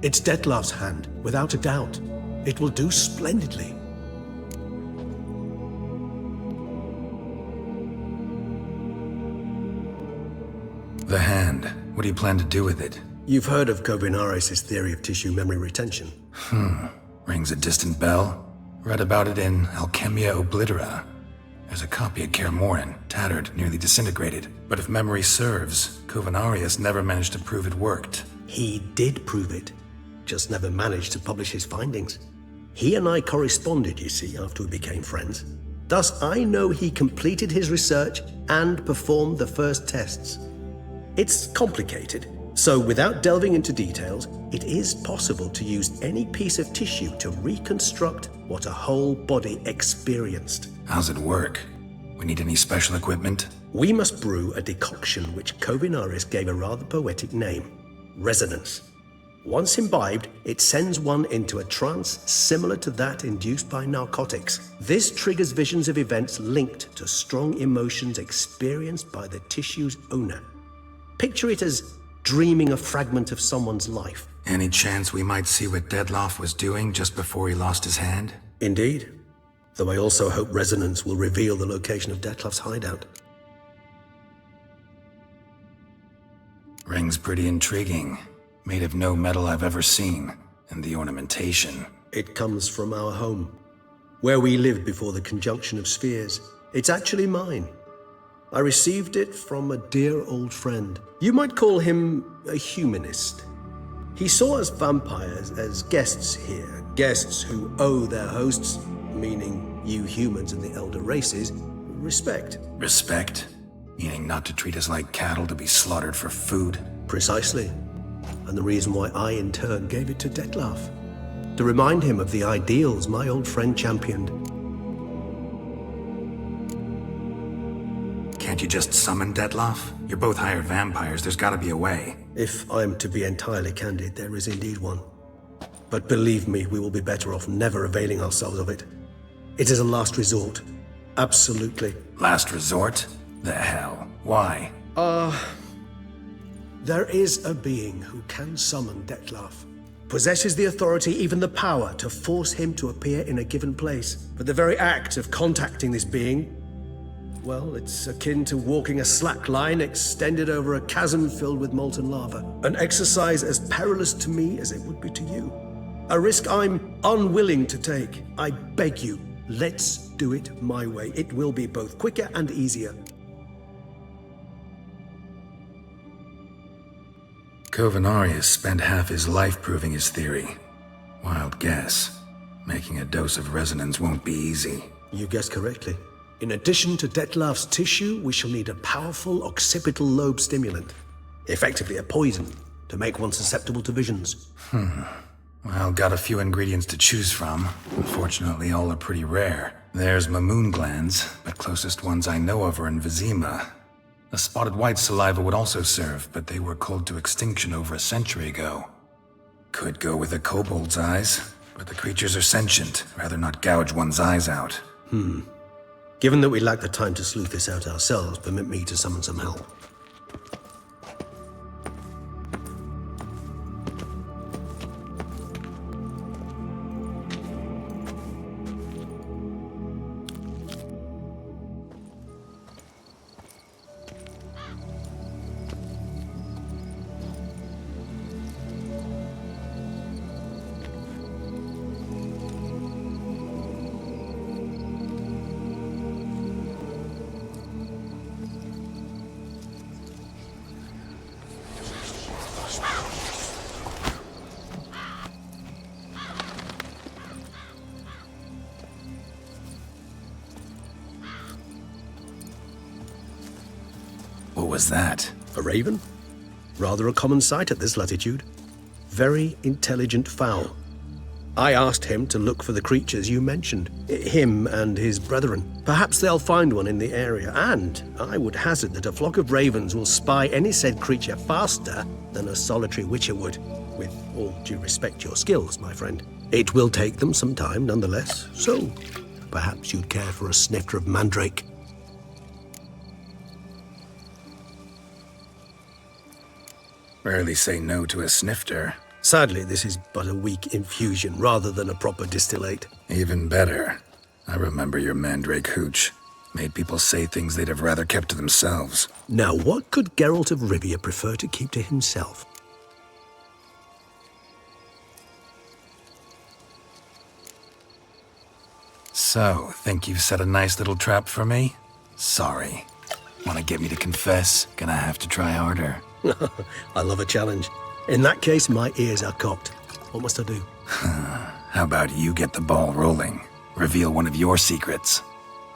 It's Dettlaff's hand, without a doubt. It will do splendidly. The hand. What do you plan to do with it? You've heard of Kovinaris' theory of tissue memory retention. Rings a distant bell. Read about it in Alchemia Oblitera. There's a copy at Kaer Morhen, tattered, nearly disintegrated. But if memory serves, Kovinaris never managed to prove it worked. He did prove it. Just never managed to publish his findings. He and I corresponded, you see, after we became friends. Thus, I know he completed his research and performed the first tests. It's complicated, so without delving into details, it is possible to use any piece of tissue to reconstruct what a whole body experienced. How's it work? We need any special equipment? We must brew a decoction which Kovinaris gave a rather poetic name: resonance. Once imbibed, it sends one into a trance similar to that induced by narcotics. This triggers visions of events linked to strong emotions experienced by the tissue's owner. Picture it as dreaming a fragment of someone's life. Any chance we might see what Dettlaff was doing just before he lost his hand? Indeed. Though I also hope resonance will reveal the location of Dettlaff's hideout. Ring's pretty intriguing. Made of no metal I've ever seen. And the ornamentation. It comes from our home, where we lived before the conjunction of spheres. It's actually mine. I received it from a dear old friend. You might call him a humanist. He saw us vampires as guests here, guests who owe their hosts, meaning you humans and the elder races, respect. Respect? Meaning not to treat us like cattle to be slaughtered for food? Precisely. And the reason why I, in turn, gave it to Dettlaff. To remind him of the ideals my old friend championed. Can't you just summon Dettlaff? You're both hired vampires, there's gotta be a way. If I'm to be entirely candid, there is indeed one. But believe me, we will be better off never availing ourselves of it. It is a last resort. Absolutely. Last resort? The hell? Why? There is a being who can summon Dettlaff. Possesses the authority, even the power, to force him to appear in a given place. But the very act of contacting this being, well, it's akin to walking a slack line extended over a chasm filled with molten lava. An exercise as perilous to me as it would be to you. A risk I'm unwilling to take. I beg you, let's do it my way. It will be both quicker and easier. Kovinaris spent half his life proving his theory. Wild guess. Making a dose of resonance won't be easy. You guessed correctly. In addition to Dettlaff's tissue, we shall need a powerful occipital lobe stimulant. Effectively a poison, to make one susceptible to visions. Well, got a few ingredients to choose from. Unfortunately, all are pretty rare. There's Mamoon glands, but closest ones I know of are in Vizima. A spotted white saliva would also serve, but they were culled to extinction over a century ago. Could go with a kobold's eyes, but the creatures are sentient. Rather not gouge one's eyes out. Given that we lack the time to sleuth this out ourselves, permit me to summon some help. What was that? A raven? Rather a common sight at this latitude. Very intelligent fowl. I asked him to look for the creatures you mentioned. Him and his brethren. Perhaps they'll find one in the area, and I would hazard that a flock of ravens will spy any said creature faster than a solitary witcher would. With all due respect to your skills, my friend. It will take them some time, nonetheless, so perhaps you'd care for a snifter of mandrake. Rarely say no to a snifter. Sadly, this is but a weak infusion rather than a proper distillate. Even better. I remember your mandrake hooch. Made people say things they'd have rather kept to themselves. Now, what could Geralt of Rivia prefer to keep to himself? So, think you've set a nice little trap for me? Sorry. Want to get me to confess? Gonna have to try harder. I love a challenge. In that case, my ears are cocked. What must I do? How about you get the ball rolling? Reveal one of your secrets.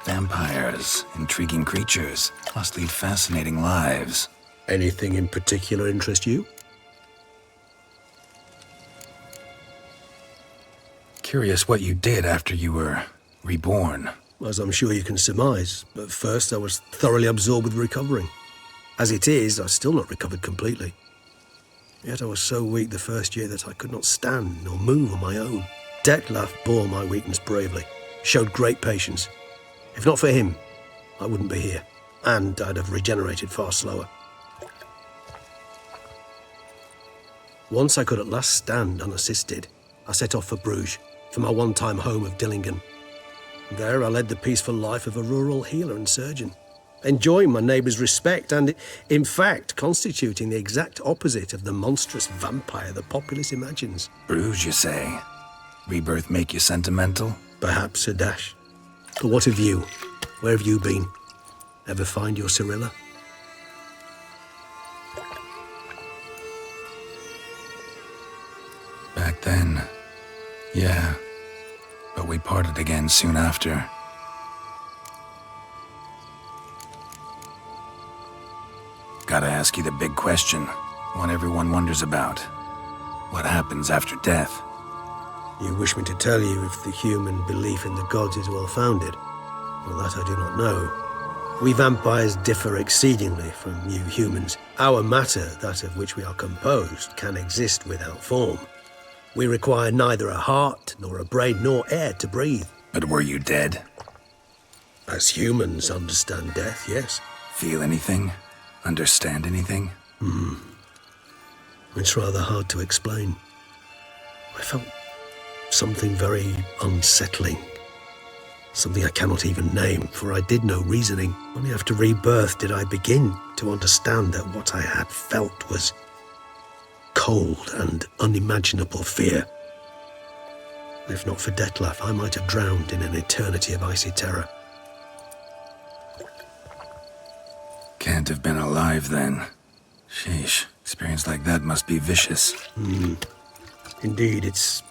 Vampires, intriguing creatures, must lead fascinating lives. Anything in particular interest you? Curious what you did after you were reborn. As I'm sure you can surmise, but first I was thoroughly absorbed with recovering. As it is, I've still not recovered completely. Yet I was so weak the first year that I could not stand or move on my own. Detlef bore my weakness bravely, showed great patience. If not for him, I wouldn't be here, and I'd have regenerated far slower. Once I could at last stand unassisted, I set off for Bruges, for my one-time home of Dillingen. There I led the peaceful life of a rural healer and surgeon, enjoying my neighbours' respect and, in fact, constituting the exact opposite of the monstrous vampire the populace imagines. Bruges, you say? Rebirth make you sentimental? Perhaps a dash. But what of you? Where have you been? Ever find your Cyrilla? Back then, yeah. But we parted again soon after. Gotta ask you the big question, one everyone wonders about. What happens after death? You wish me to tell you if the human belief in the gods is well-founded? Well, that I do not know. We vampires differ exceedingly from you humans. Our matter, that of which we are composed, can exist without form. We require neither a heart, nor a brain, nor air to breathe. But were you dead? As humans understand death, yes. Feel anything? Understand anything? It's rather hard to explain. I felt something very unsettling. Something I cannot even name, for I did no reasoning. Only after rebirth did I begin to understand that what I had felt was cold and unimaginable fear. If not for Detlef, I might have drowned in an eternity of icy terror. Can't have been alive then. Sheesh, experience like that must be vicious. Indeed, it's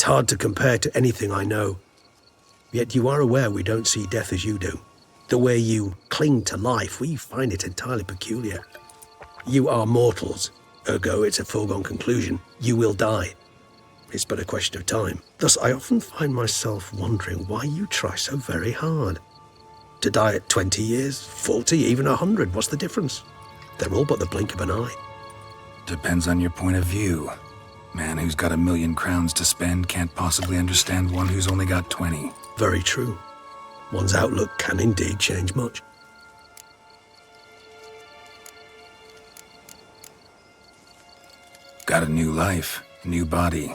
hard to compare to anything I know. Yet you are aware we don't see death as you do. The way you cling to life, we find it entirely peculiar. You are mortals, ergo it's a foregone conclusion. You will die. It's but a question of time. Thus, I often find myself wondering why you try so very hard. To die at 20 years, 40, even 100, what's the difference? They're all but the blink of an eye. Depends on your point of view. Man who's got 1,000,000 crowns to spend can't possibly understand one who's only got 20. Very true. One's outlook can indeed change much. Got a new life, a new body.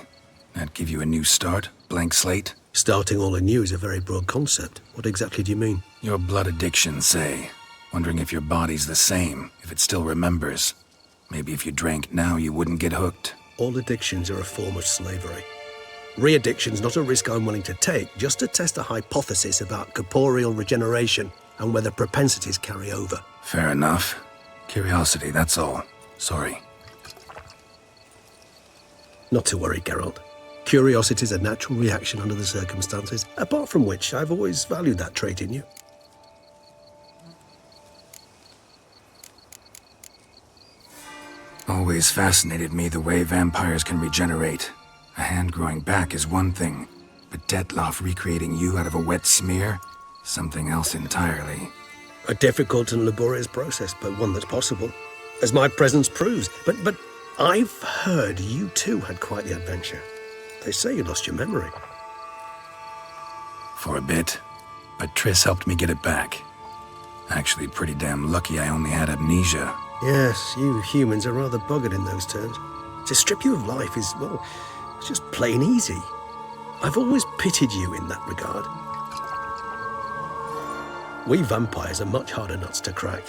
That give you a new start? Blank slate? Starting all anew is a very broad concept. What exactly do you mean? Your blood addiction, say. Wondering if your body's the same, if it still remembers. Maybe if you drank now, you wouldn't get hooked. All addictions are a form of slavery. Re-addiction's not a risk I'm willing to take, just to test a hypothesis about corporeal regeneration and whether propensities carry over. Fair enough. Curiosity, that's all. Sorry. Not to worry, Geralt. Curiosity is a natural reaction under the circumstances, apart from which I've always valued that trait in you. Always fascinated me the way vampires can regenerate. A hand growing back is one thing, but Detloff recreating you out of a wet smear? Something else entirely. A difficult and laborious process, but one that's possible, as my presence proves. But I've heard you too had quite the adventure. They say you lost your memory. For a bit, but Triss helped me get it back. Actually, pretty damn lucky I only had amnesia. Yes, you humans are rather buggered in those terms. To strip you of life is, well, it's just plain easy. I've always pitied you in that regard. We vampires are much harder nuts to crack.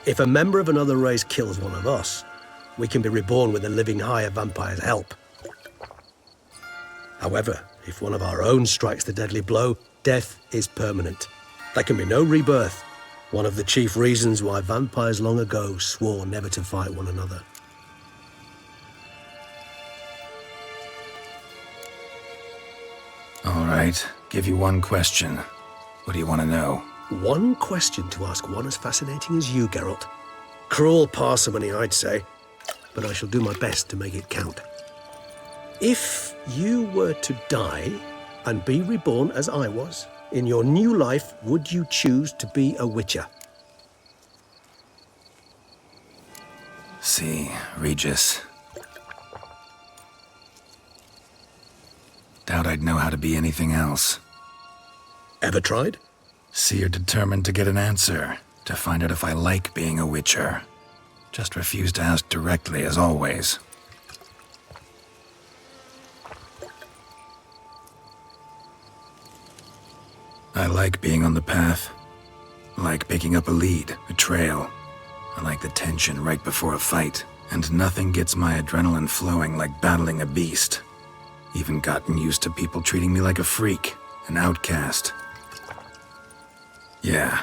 If a member of another race kills one of us, we can be reborn with a living higher vampire's help. However, if one of our own strikes the deadly blow, death is permanent. There can be no rebirth. One of the chief reasons why vampires long ago swore never to fight one another. All right, give you one question. What do you want to know? One question to ask one as fascinating as you, Geralt. Cruel parsimony, I'd say, but I shall do my best to make it count. If you were to die and be reborn as I was, in your new life, would you choose to be a witcher? See, Regis. Doubt I'd know how to be anything else. Ever tried? See, you're determined to get an answer, to find out if I like being a witcher. Just refuse to ask directly, as always. I like being on the path. I like picking up a lead, a trail. I like the tension right before a fight. And nothing gets my adrenaline flowing like battling a beast. Even gotten used to people treating me like a freak, an outcast. Yeah,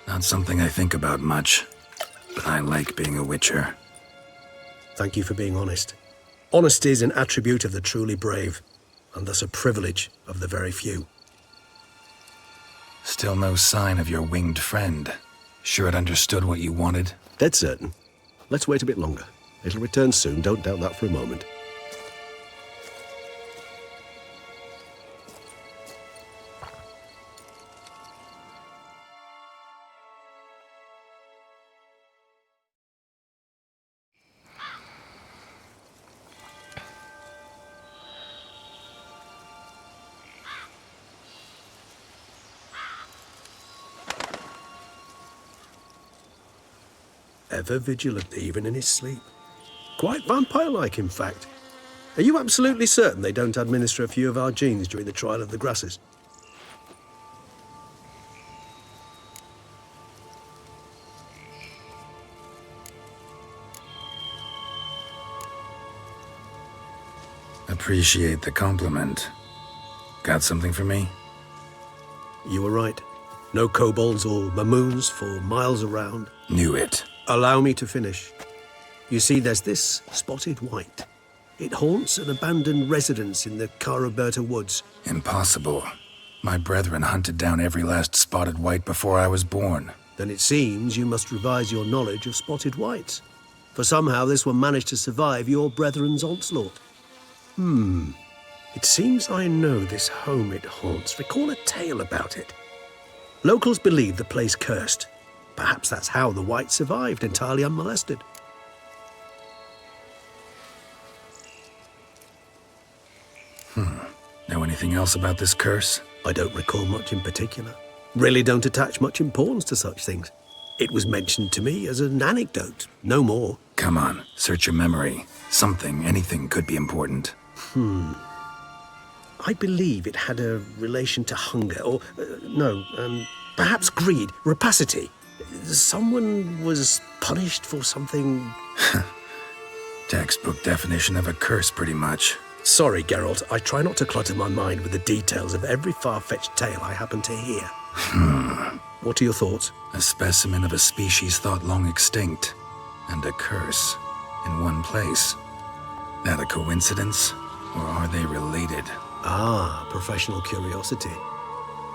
not something I think about much, but I like being a witcher. Thank you for being honest. Honesty is an attribute of the truly brave, and thus a privilege of the very few. Still no sign of your winged friend. Sure it understood what you wanted? Dead certain. Let's wait a bit longer. It'll return soon, don't doubt that for a moment. Ever vigilant, even in his sleep. Quite vampire-like, in fact. Are you absolutely certain they don't administer a few of our genes during the trial of the grasses? Appreciate the compliment. Got something for me? You were right. No kobolds or mamoons for miles around. Knew it. Allow me to finish. You see, there's this spotted white. It haunts an abandoned residence in the Caraberta woods. Impossible. My brethren hunted down every last spotted white before I was born. Then it seems you must revise your knowledge of spotted whites. For somehow this one managed to survive your brethren's onslaught. It seems I know this home it haunts. Recall a tale about it. Locals believe the place cursed. Perhaps that's how the White survived entirely unmolested. Know anything else about this curse? I don't recall much in particular. Really don't attach much importance to such things. It was mentioned to me as an anecdote, no more. Come on, search your memory. Something, anything could be important. I believe it had a relation to hunger, or, perhaps greed, rapacity. Someone was punished for something... Textbook definition of a curse, pretty much. Sorry, Geralt, I try not to clutter my mind with the details of every far-fetched tale I happen to hear. What are your thoughts? A specimen of a species thought long extinct, and a curse in one place. That a coincidence, or are they related? Ah, professional curiosity.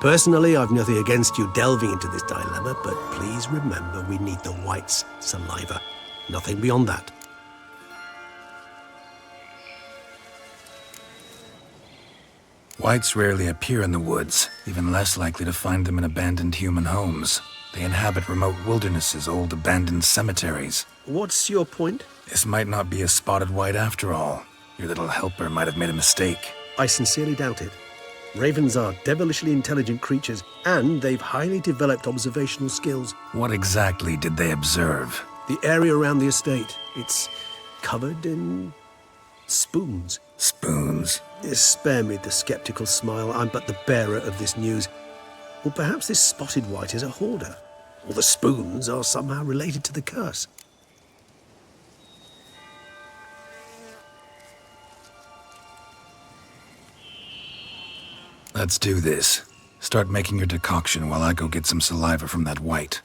Personally, I've nothing against you delving into this dilemma, but please remember we need the White's saliva. Nothing beyond that. Whites rarely appear in the woods, even less likely to find them in abandoned human homes. They inhabit remote wildernesses, old abandoned cemeteries. What's your point? This might not be a spotted white after all. Your little helper might have made a mistake. I sincerely doubt it. Ravens are devilishly intelligent creatures, and they've highly developed observational skills. What exactly did they observe? The area around the estate. It's covered in spoons. Spoons? Spare me the skeptical smile. I'm but the bearer of this news. Or perhaps this spotted white is a hoarder. Or the spoons are somehow related to the curse. Let's do this. Start making your decoction while I go get some saliva from that white.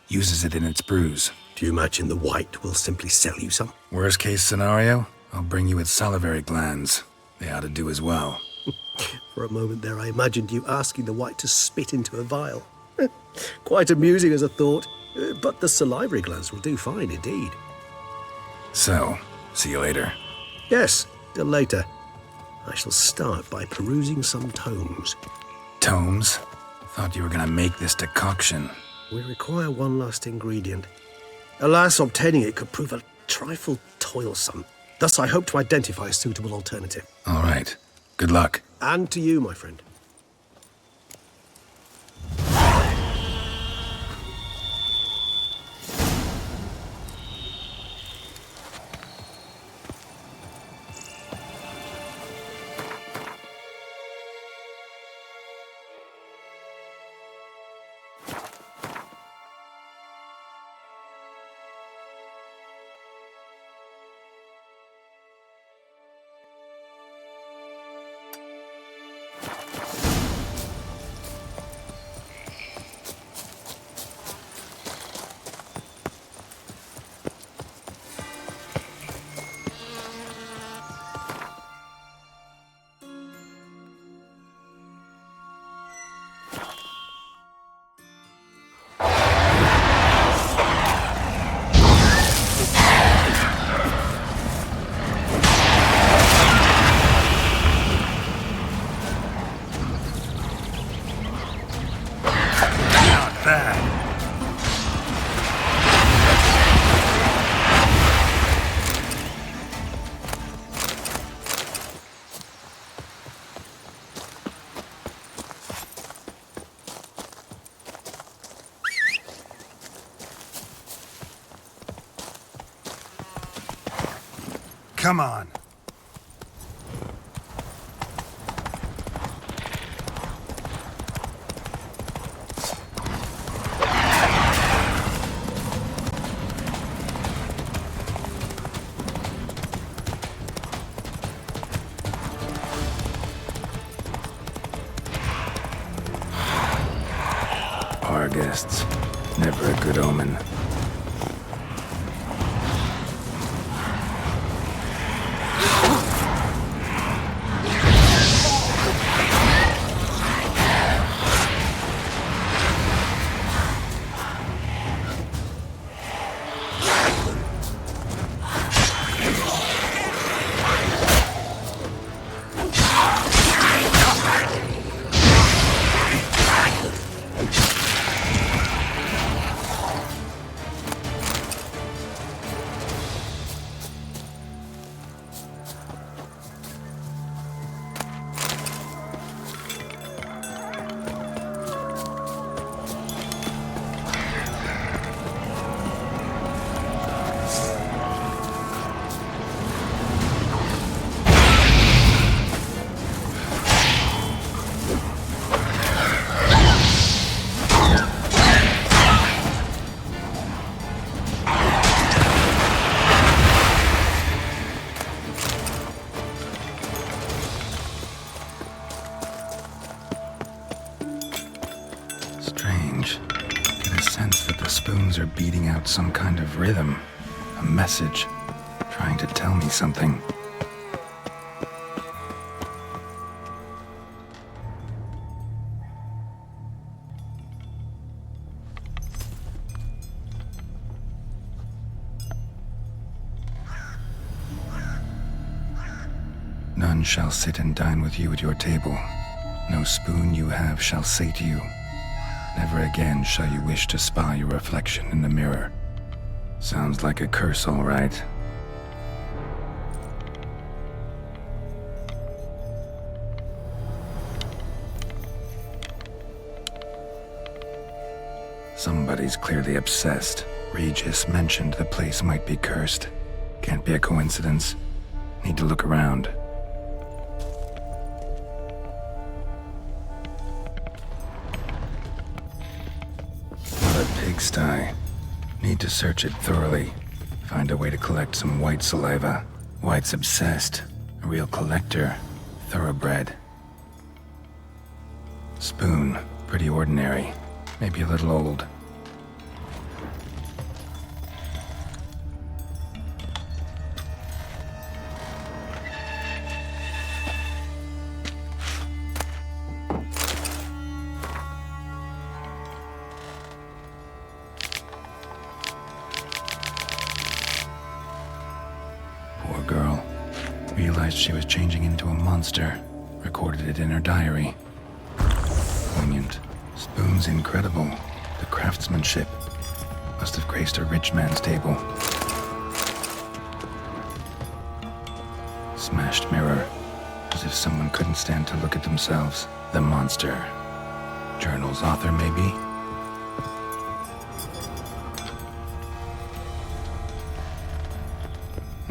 Uses it in its brews. Do you imagine the white will simply sell you some? Worst case scenario, I'll bring you its salivary glands. They ought to do as well. For a moment there, I imagined you asking the white to spit into a vial. Quite amusing as a thought, but the salivary glands will do fine indeed. So, see you later. Yes, till later. I shall start by perusing some tomes. Tomes? Thought you were gonna make this decoction. We require one last ingredient. Alas, obtaining it could prove a trifle toilsome. Thus, I hope to identify a suitable alternative. All right. Good luck. And to you, my friend. Come on. Our guests. Never a good omen. out some kind of rhythm, a message, trying to tell me something. None shall sit and dine with you at your table. No spoon you have shall say to you, never again shall you wish to spy your reflection in the mirror. Sounds like a curse, all right. Somebody's clearly obsessed. Regis mentioned the place might be cursed. Can't be a coincidence. Need to look around. Pigsty. Need to search it thoroughly. Find a way to collect some white saliva. White's obsessed. A real collector. Thoroughbred. Spoon. Pretty ordinary. Maybe a little old. Girl. Realized she was changing into a monster. Recorded it in her diary. Poignant. Spoon's incredible. The craftsmanship. Must have graced a rich man's table. Smashed mirror. As if someone couldn't stand to look at themselves. The monster. Journal's author, maybe?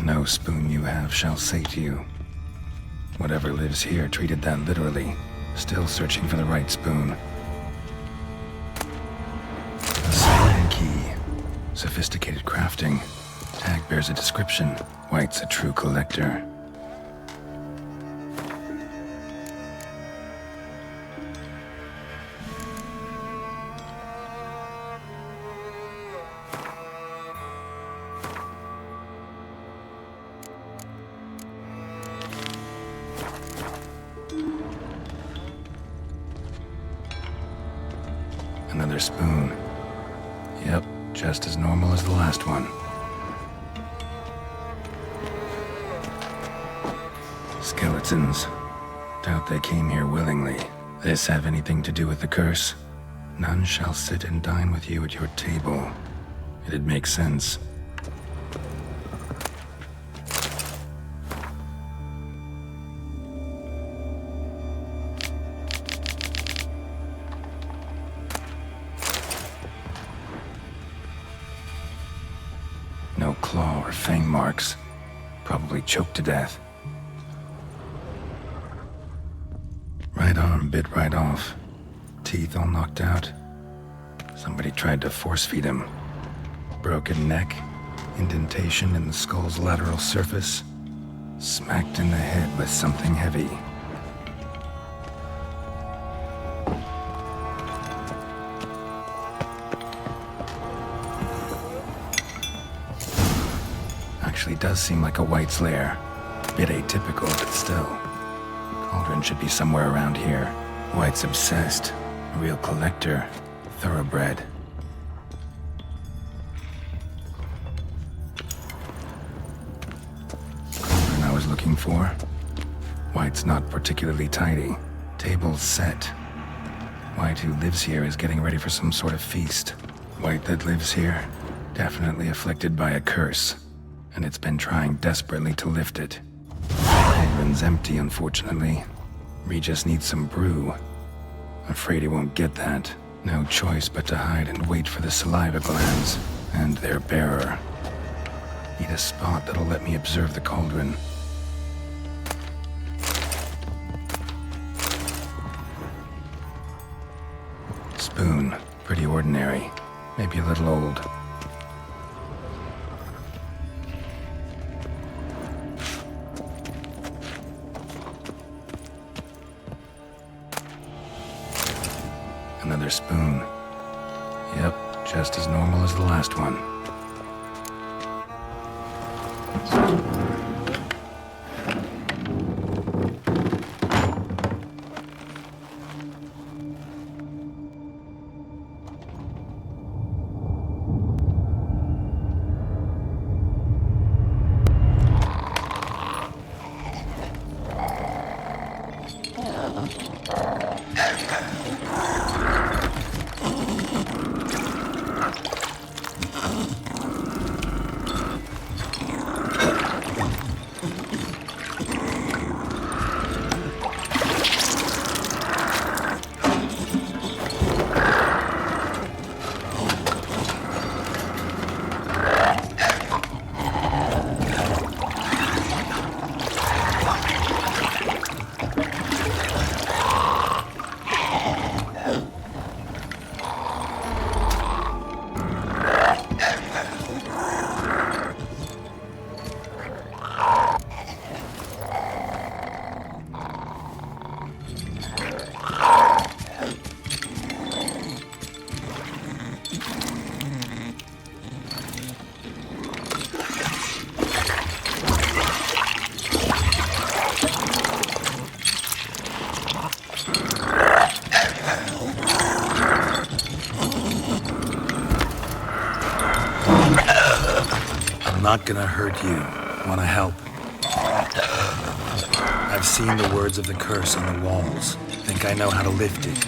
No spoon you have shall say to you. Whatever lives here treated that literally. Still searching for the right spoon. A spoon key. Sophisticated crafting. Tag bears a description. White's a true collector. Another spoon. Yep, just as normal as the last one. Skeletons. Doubt they came here willingly. This have anything to do with the curse? None shall sit and dine with you at your table. It'd make sense. No claw or fang marks. Probably choked to death. Right arm bit right off. Teeth all knocked out. Somebody tried to force feed him. Broken neck. Indentation in the skull's lateral surface. Smacked in the head with something heavy. Actually does seem like a White's lair. Bit atypical, but still. Cauldron should be somewhere around here. White's obsessed. A real collector. Thoroughbred. Cauldron I was looking for. White's not particularly tidy. Table's set. White who lives here is getting ready for some sort of feast. White that lives here, definitely afflicted by a curse. And it's been trying desperately to lift it. Cauldron's empty, unfortunately. Regis needs some brew. Afraid he won't get that. No choice but to hide and wait for the saliva glands and their bearer. Need a spot that'll let me observe the cauldron. Spoon, pretty ordinary. Maybe a little old. Another spoon. Yep, just as normal as the last one. not gonna hurt you. Wanna help? I've seen the words of the curse on the walls. Think I know how to lift it.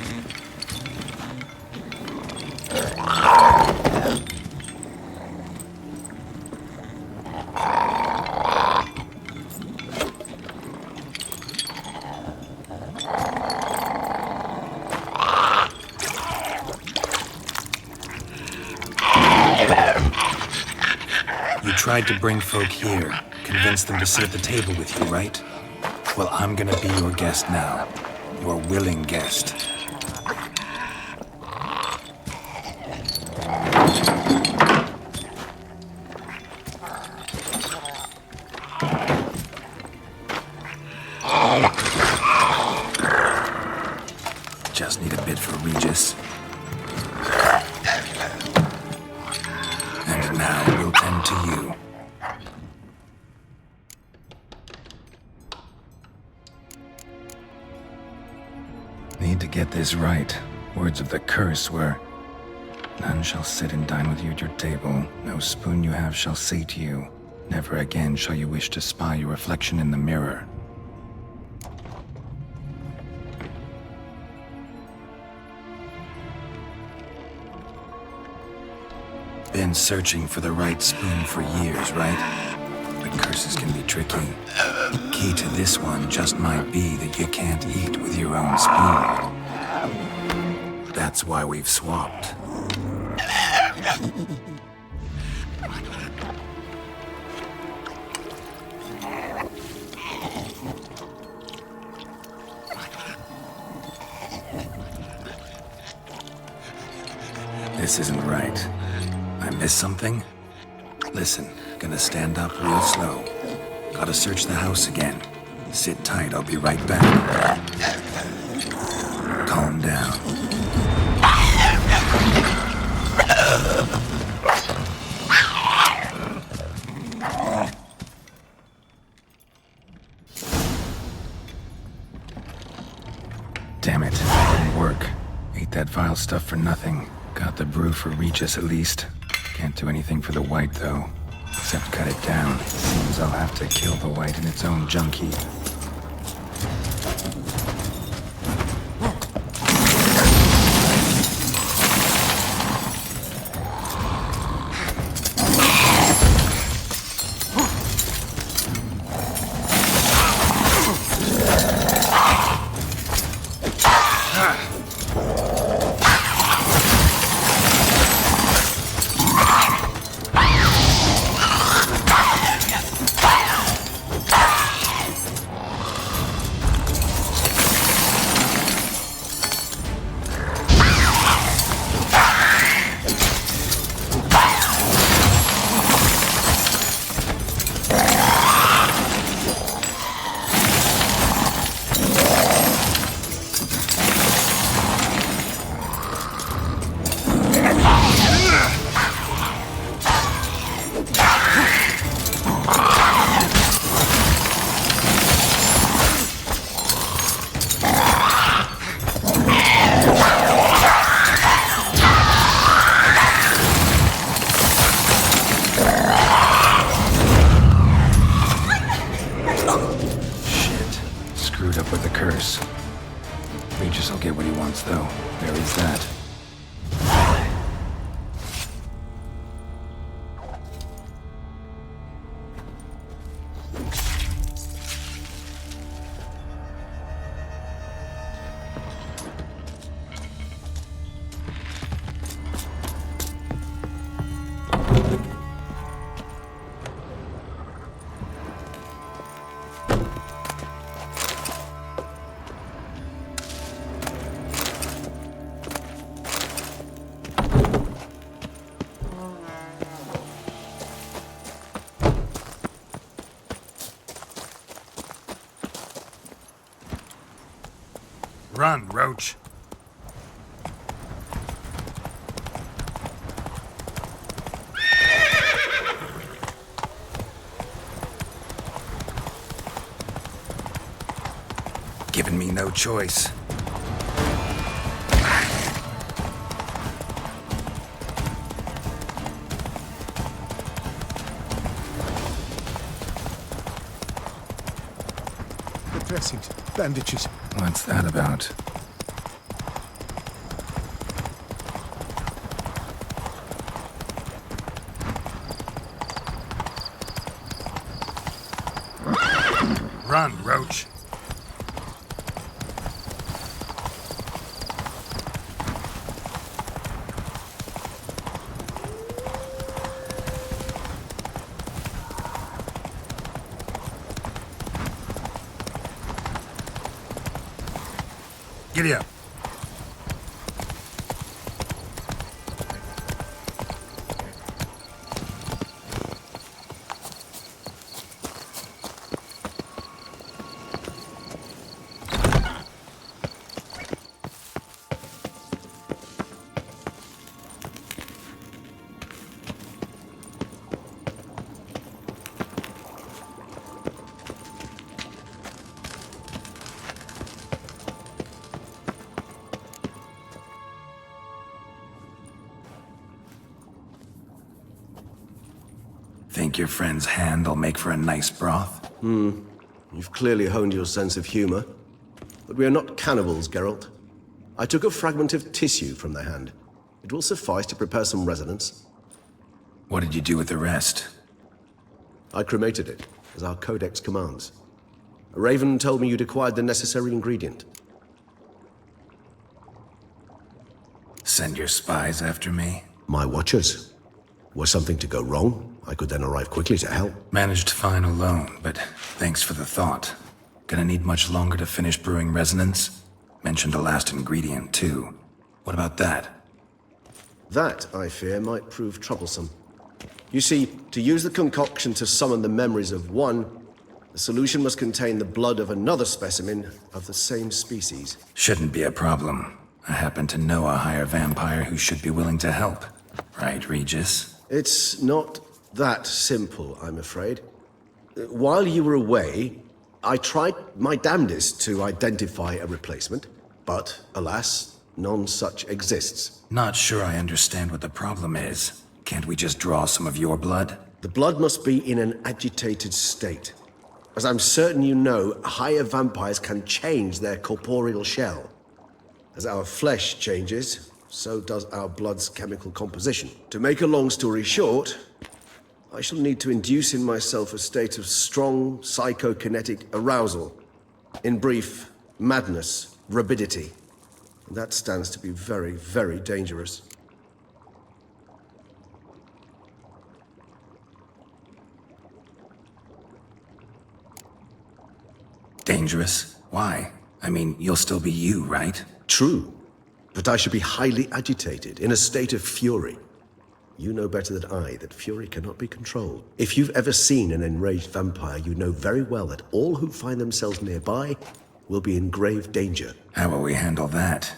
You tried to bring folk here, convince them to sit at the table with you, right? Well, I'm gonna be your guest now. Your willing guest. Just need a bit for Regis. And now we'll tend to you. Need to get this right. Words of the curse were, none shall sit and dine with you at your table. No spoon you have shall sate you. Never again shall you wish to spy your reflection in the mirror. Been searching for the right spoon for years, right? But curses can be tricky. Key to this one just might be that you can't eat with your own spoon. That's why we've swapped. This isn't right. I missed something? Listen, gonna stand up real slow. Gotta search the house again. Sit tight, I'll be right back. Calm down. Damn it, didn't work. Ate that vile stuff for nothing. Got the brew for Regis at least. Can't do anything for the white though. Except cut it down. Seems I'll have to kill the white in its own junk heap. Regis will get what he wants, though. There is that. Run, Roach. Giving me no choice. Dressings, bandages. What's that about? Run, Roach. Giddy up. Think your friend's hand'll make for a nice broth? You've clearly honed your sense of humor. But we are not cannibals, Geralt. I took a fragment of tissue from their hand. It will suffice to prepare some resonance. What did you do with the rest? I cremated it, as our codex commands. A raven told me you'd acquired the necessary ingredient. Send your spies after me? My watchers. Were something to go wrong, I could then arrive quickly to help. Managed fine alone, but thanks for the thought. Gonna need much longer to finish brewing resonance? Mentioned a last ingredient, too. What about that? That, I fear, might prove troublesome. You see, to use the concoction to summon the memories of one, the solution must contain the blood of another specimen of the same species. Shouldn't be a problem. I happen to know a higher vampire who should be willing to help. Right, Regis? It's not that simple, I'm afraid. While you were away, I tried my damnedest to identify a replacement, but alas, none such exists. Not sure I understand what the problem is. Can't we just draw some of your blood? The blood must be in an agitated state. As I'm certain you know, higher vampires can change their corporeal shell. As our flesh changes, so does our blood's chemical composition. To make a long story short, I shall need to induce in myself a state of strong psychokinetic arousal. In brief, madness, rabidity. And that stands to be very, very dangerous. Dangerous? Why? I mean, you'll still be you, right? True. But I should be highly agitated, in a state of fury. You know better than I that fury cannot be controlled. If you've ever seen an enraged vampire, you know very well that all who find themselves nearby will be in grave danger. How will we handle that?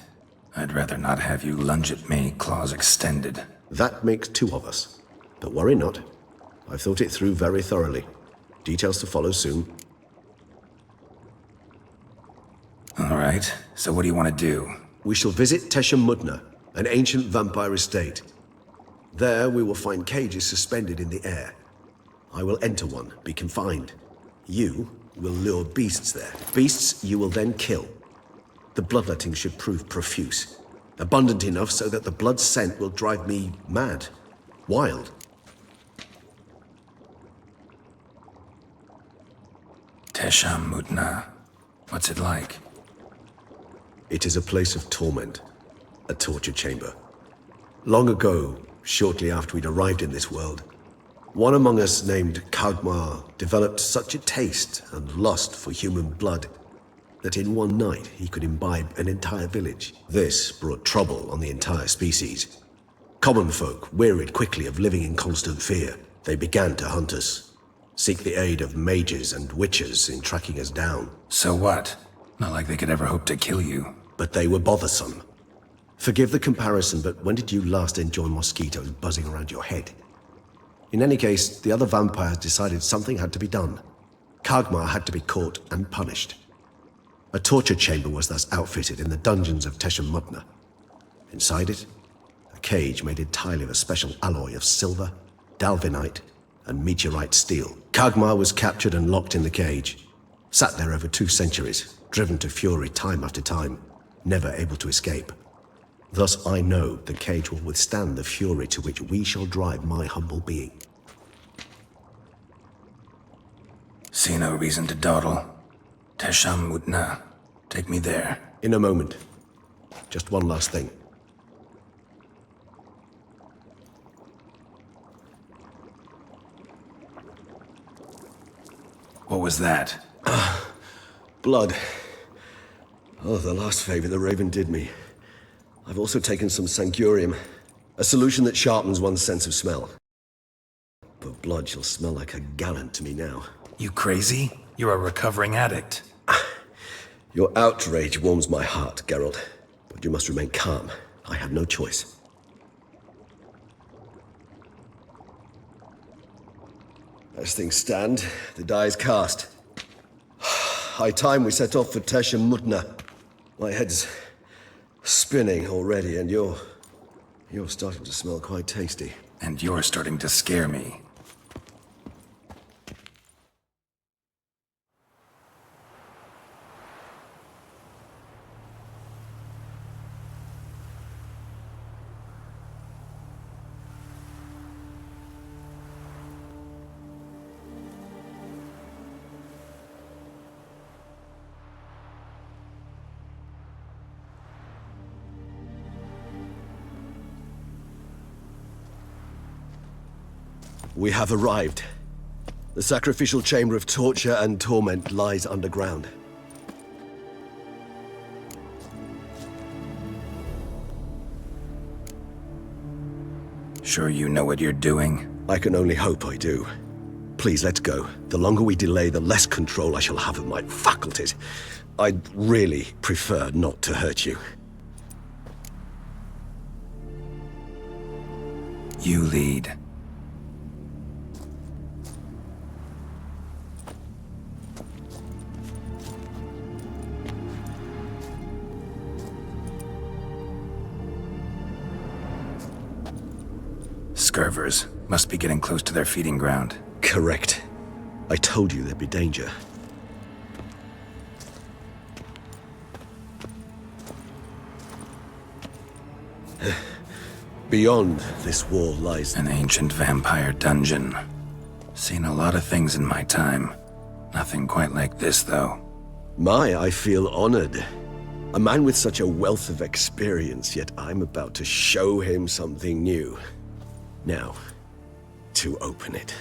I'd rather not have you lunge at me, claws extended. That makes two of us. But worry not. I've thought it through very thoroughly. Details to follow soon. All right, so what do you want to do? We shall visit Teşemmüdne, an ancient vampire estate. There we will find cages suspended in the air. I will enter one, be confined. You will lure beasts there. Beasts you will then kill. The bloodletting should prove profuse. Abundant enough so that the blood scent will drive me mad. Wild. Teşemmüdne. What's it like? It is a place of torment. A torture chamber. Long ago, shortly after we'd arrived in this world, one among us named Kagmar developed such a taste and lust for human blood that in one night he could imbibe an entire village. This brought trouble on the entire species. Common folk wearied quickly of living in constant fear. They began to hunt us, seek the aid of mages and witches in tracking us down. So what? Not like they could ever hope to kill you. But they were bothersome. Forgive the comparison, but when did you last enjoy mosquitoes buzzing around your head? In any case, the other vampires decided something had to be done. Kagmar had to be caught and punished. A torture chamber was thus outfitted in the dungeons of Teşemmüdne. Inside it, a cage made entirely of a special alloy of silver, dalvinite, and meteorite steel. Kagmar was captured and locked in the cage. Sat there over 2 centuries, driven to fury time after time, never able to escape. Thus I know the cage will withstand the fury to which we shall drive my humble being. See no reason to dawdle. Tesham Mutna. Take me there. In a moment. Just one last thing. What was that? Blood. Oh, the last favor the Raven did me. I've also taken some Sancurium, a solution that sharpens one's sense of smell. But blood shall smell like a gallant to me now. You crazy? You're a recovering addict. Your outrage warms my heart, Geralt. But you must remain calm. I have no choice. As things stand, the die is cast. High time we set off for Tesham Mutna. My head's spinning already, and you're starting to smell quite tasty. And you're starting to scare me. We have arrived. The sacrificial chamber of torture and torment lies underground. Sure you know what you're doing? I can only hope I do. Please, let's go. The longer we delay, the less control I shall have of my faculties. I'd really prefer not to hurt you. You lead. Scurvers must be getting close to their feeding ground. Correct. I told you there'd be danger. Beyond this wall lies an ancient vampire dungeon. Seen a lot of things in my time. Nothing quite like this, though. I feel honored. A man with such a wealth of experience, yet I'm about to show him something new. Now, to open it.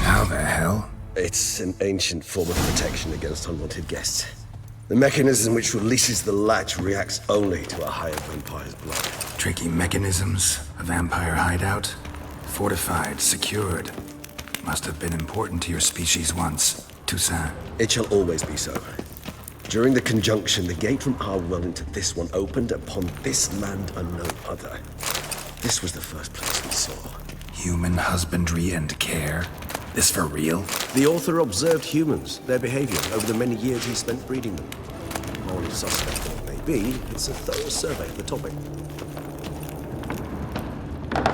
How the hell? It's an ancient form of protection against unwanted guests. The mechanism which releases the latch reacts only to a higher vampire's blood. Tricky mechanisms, a vampire hideout. Fortified, secured. Must have been important to your species once. Toussaint. It shall always be so. During the conjunction, the gate from our world into this one opened upon this land and no other. This was the first place we saw. Human husbandry and care? This for real? The author observed humans, their behavior, over the many years he spent breeding them. Morally suspect that it may be, it's a thorough survey of the topic.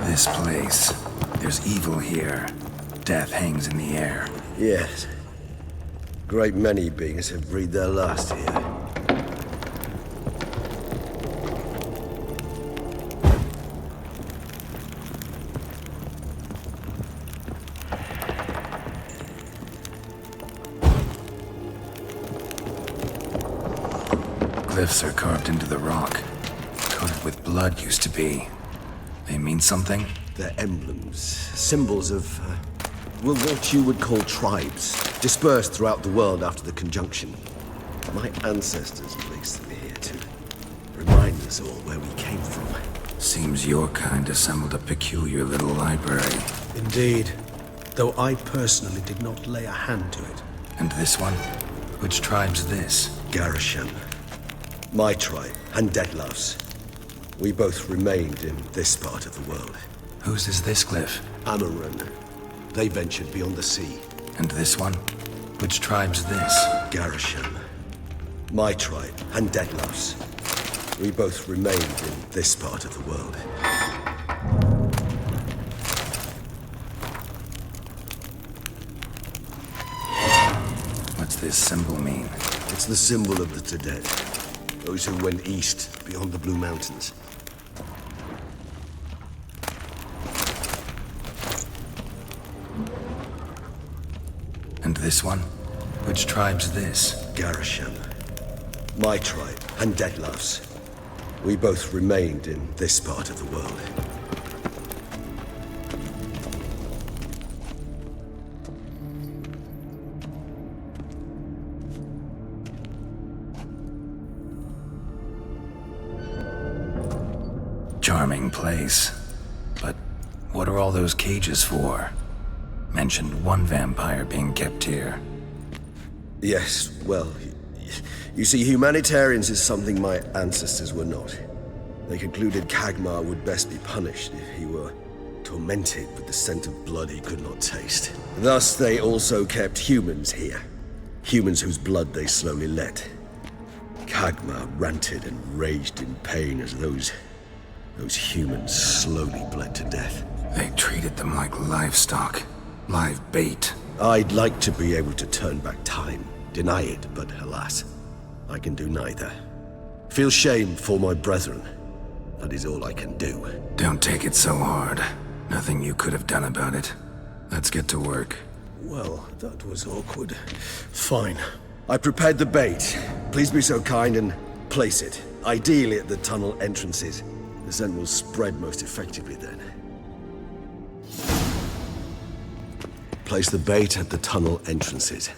This place. There's evil here. Death hangs in the air. Yes. Great many beings have breathed their last here. Glyphs are carved into the rock. Coated with blood used to be. They mean something? They're emblems, symbols of, what you would call tribes, dispersed throughout the world after the conjunction. My ancestors placed them here to remind us all where we came from. Seems your kind assembled a peculiar little library. Indeed, though I personally did not lay a hand to it. And this one? Which tribe's this? Garisham. My tribe, and Deadlove's. We both remained in this part of the world. Whose is this glyph? Amaran. They ventured beyond the sea. And this one? Which tribe's this? Garisham. My tribe, and Deadlove's. We both remained in this part of the world. What's this symbol mean? It's the symbol of the Todead. Those who went east, beyond the Blue Mountains. And this one? Which tribe's this? Garasham. My tribe, and Detlef's. We both remained in this part of the world. Charming place. But what are all those cages for? Mentioned one vampire being kept here. Yes, well, you see, humanitarians is something my ancestors were not. They concluded Kagmar would best be punished if he were tormented with the scent of blood he could not taste. Thus, they also kept humans here. Humans whose blood they slowly let. Kagmar ranted and raged in pain as those humans slowly bled to death. They treated them like livestock. Live bait. I'd like to be able to turn back time. Deny it, but alas, I can do neither. Feel shame for my brethren. That is all I can do. Don't take it so hard. Nothing you could have done about it. Let's get to work. Well, that was awkward. Fine. I prepared the bait. Please be so kind and place it. Ideally at the tunnel entrances. The scent will spread most effectively then. Place the bait at the tunnel entrances.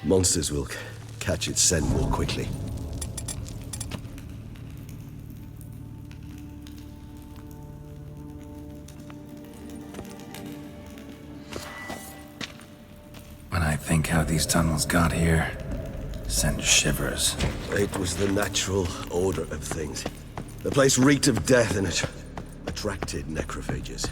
Monsters will catch its scent more quickly. When I think how these tunnels got here, send shivers. It was the natural order of things. The place reeked of death and it attracted necrophages.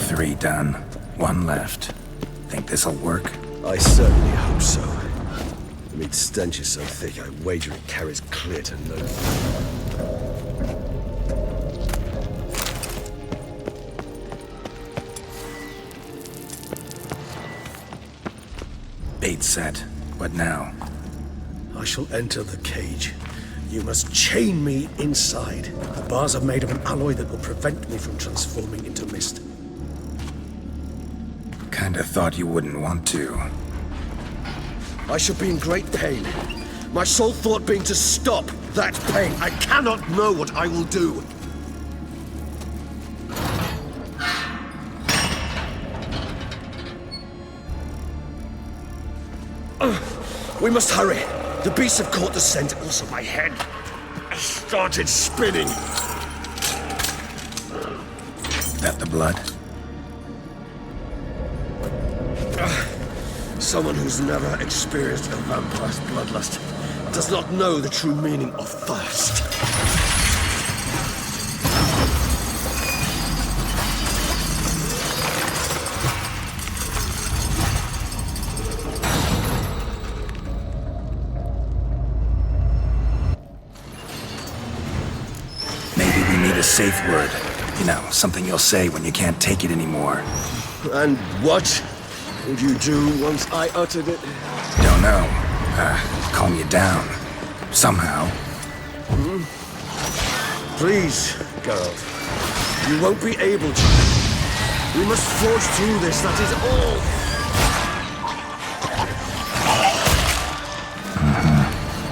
Three done. One left. Think this'll work? I certainly hope so. The meat stench is so thick, I wager it carries clear to no. Bait set. What now? I shall enter the cage. You must chain me inside. The bars are made of an alloy that will prevent me from transforming into mist. Kinda thought you wouldn't want to. I shall be in great pain. My sole thought being to stop that pain. I cannot know what I will do. We must hurry. The beasts have caught the scent, also my head started spinning. That the blood? Someone who's never experienced a vampire's bloodlust does not know the true meaning of thirst. Maybe we need a safe word. You know, something you'll say when you can't take it anymore. And what would you do once I uttered it? Don't know. Calm you down. Somehow. Please, Geralt. You won't be able to. We must forge through this, that is all.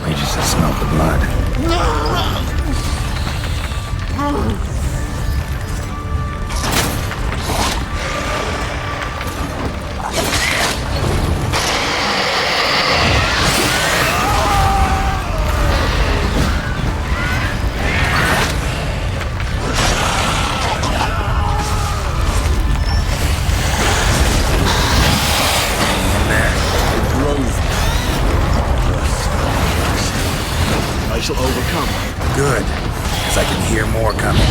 We just have smelled the blood. shall overcome. Good, because I can hear more coming.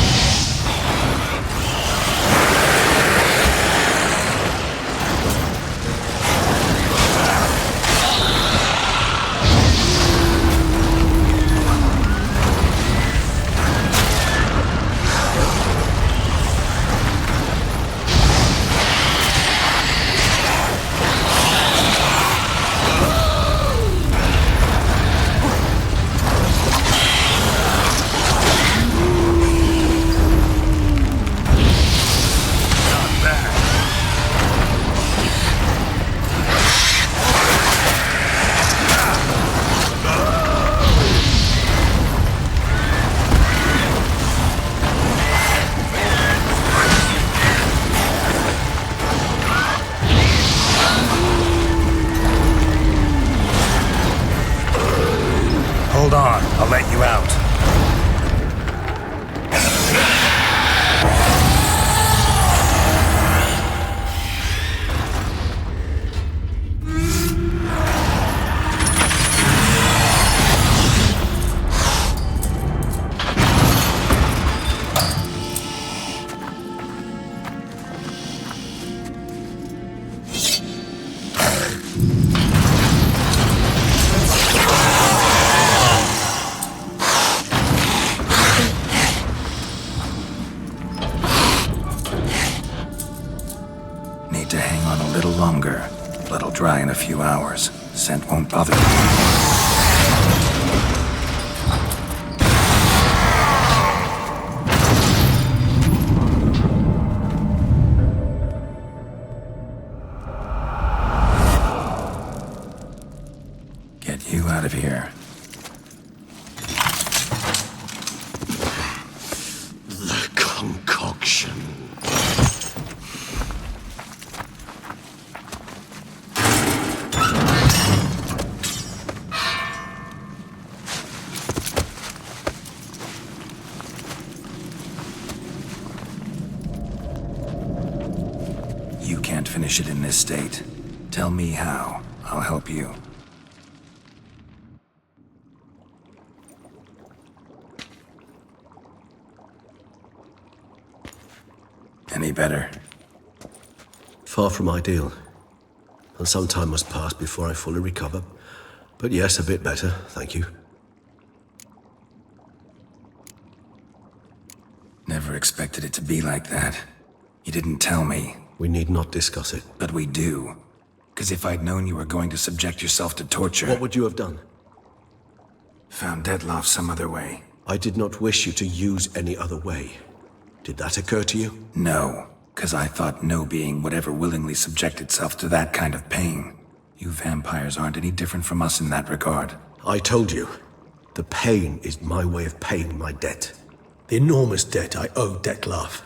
Hold on, I'll let you out. Need to hang on a little longer. Blood'll dry in a few hours. Scent won't bother you. Get you out of here. The concoction. You can't finish it in this state. Tell me how. I'll help you. Any better? Far from ideal. And some time must pass before I fully recover. But yes, a bit better, thank you. Never expected it to be like that. You didn't tell me. We need not discuss it. But we do. Because if I'd known you were going to subject yourself to torture... What would you have done? Found Detloff some other way. I did not wish you to use any other way. Did that occur to you? No, because I thought no being would ever willingly subject itself to that kind of pain. You vampires aren't any different from us in that regard. I told you. The pain is my way of paying my debt. The enormous debt I owe Detloff.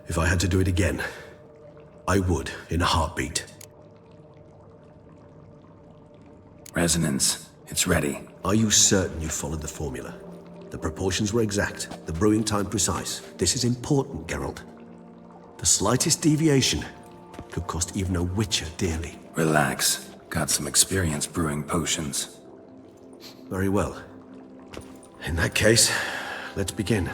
If I had to do it again, I would, in a heartbeat. Resonance. It's ready. Are you certain you followed the formula? The proportions were exact, the brewing time precise. This is important, Geralt. The slightest deviation could cost even a witcher dearly. Relax. Got some experience brewing potions. Very well. In that case, let's begin.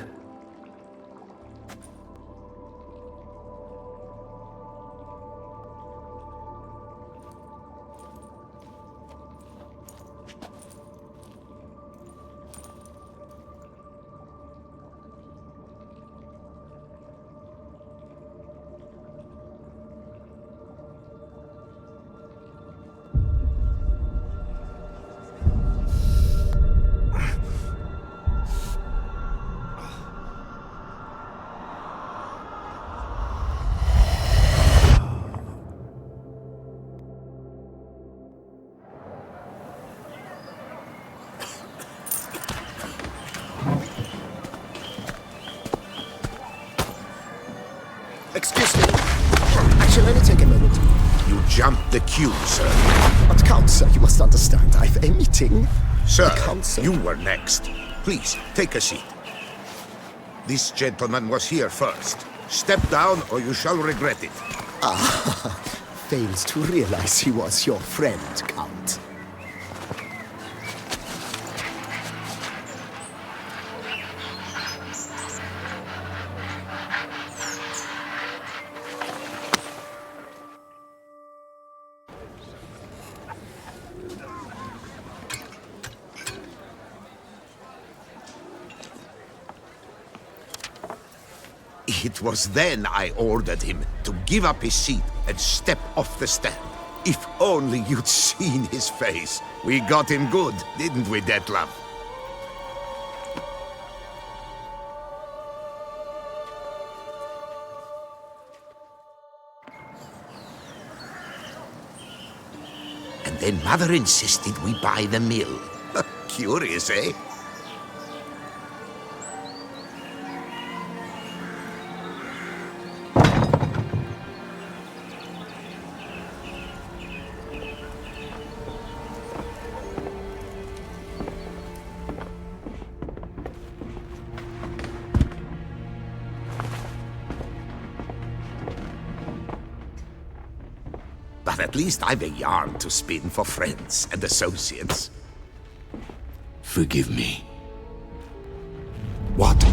Excuse me. Actually, let me take a moment. You jumped the queue, sir. But Count, sir, you must understand. I've a meeting. Sir, The council. you were next. Please, take a seat. This gentleman was here first. Step down or you shall regret it. Ah, fails to realize he was your friend, Count. It was then I ordered him to give up his seat and step off the stand. If only you'd seen his face. We got him good, didn't we, Detlef? And then Mother insisted we buy the mill. Curious, eh? But at least I've a yarn to spin for friends and associates. Forgive me. What?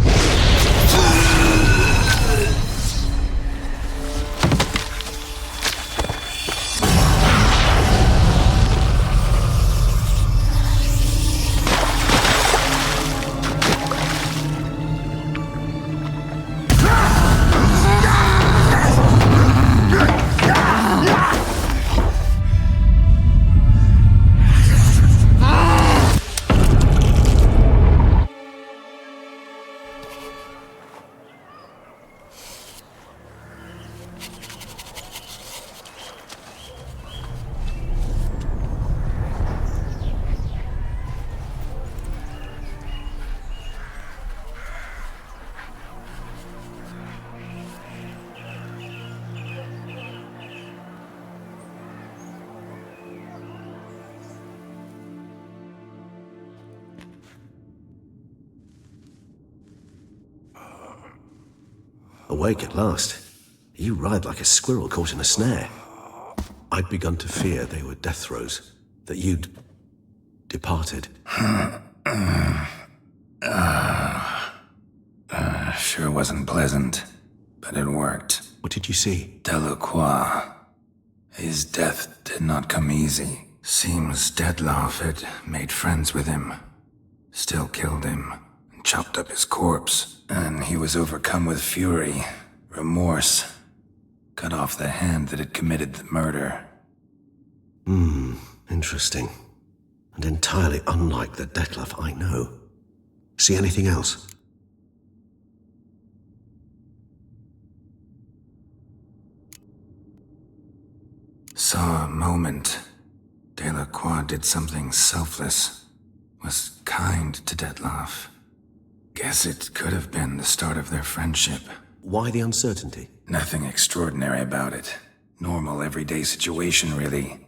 Awake at last. You ride like a squirrel caught in a snare. I'd begun to fear they were death throes, that you'd departed. Sure wasn't pleasant, but it worked. What did you see? Delacroix. His death did not come easy. Seems Detlef had made friends with him. Still killed him, and chopped up his corpse. And he was overcome with fury, remorse. Cut off the hand that had committed the murder. Interesting. And entirely unlike the Detlef I know. See anything else? Saw a moment. Delacroix did something selfless. Was kind to Detlef. Guess it could have been the start of their friendship. Why the uncertainty? Nothing extraordinary about it. Normal, everyday situation, really.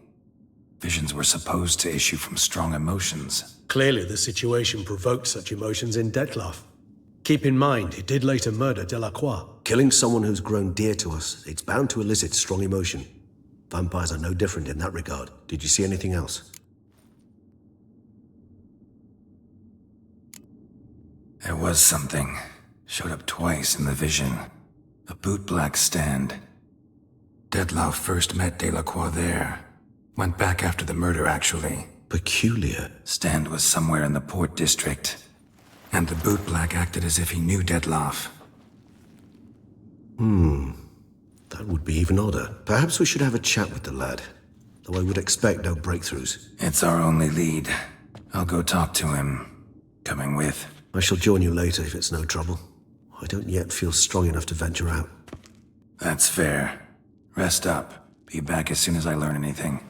Visions were supposed to issue from strong emotions. Clearly, the situation provoked such emotions in Detlef. Keep in mind, he did later murder Delacroix. Killing someone who's grown dear to us, it's bound to elicit strong emotion. Vampires are no different in that regard. Did you see anything else? There was something. Showed up twice in the vision. A bootblack stand. Detlef first met Delacroix there. Went back after the murder, actually. Peculiar. Stand was somewhere in the Port District. And the bootblack acted as if he knew Detlef. That would be even odder. Perhaps we should have a chat with the lad. Though I would expect no breakthroughs. It's our only lead. I'll go talk to him. Coming with. I shall join you later if it's no trouble. I don't yet feel strong enough to venture out. That's fair. Rest up. Be back as soon as I learn anything.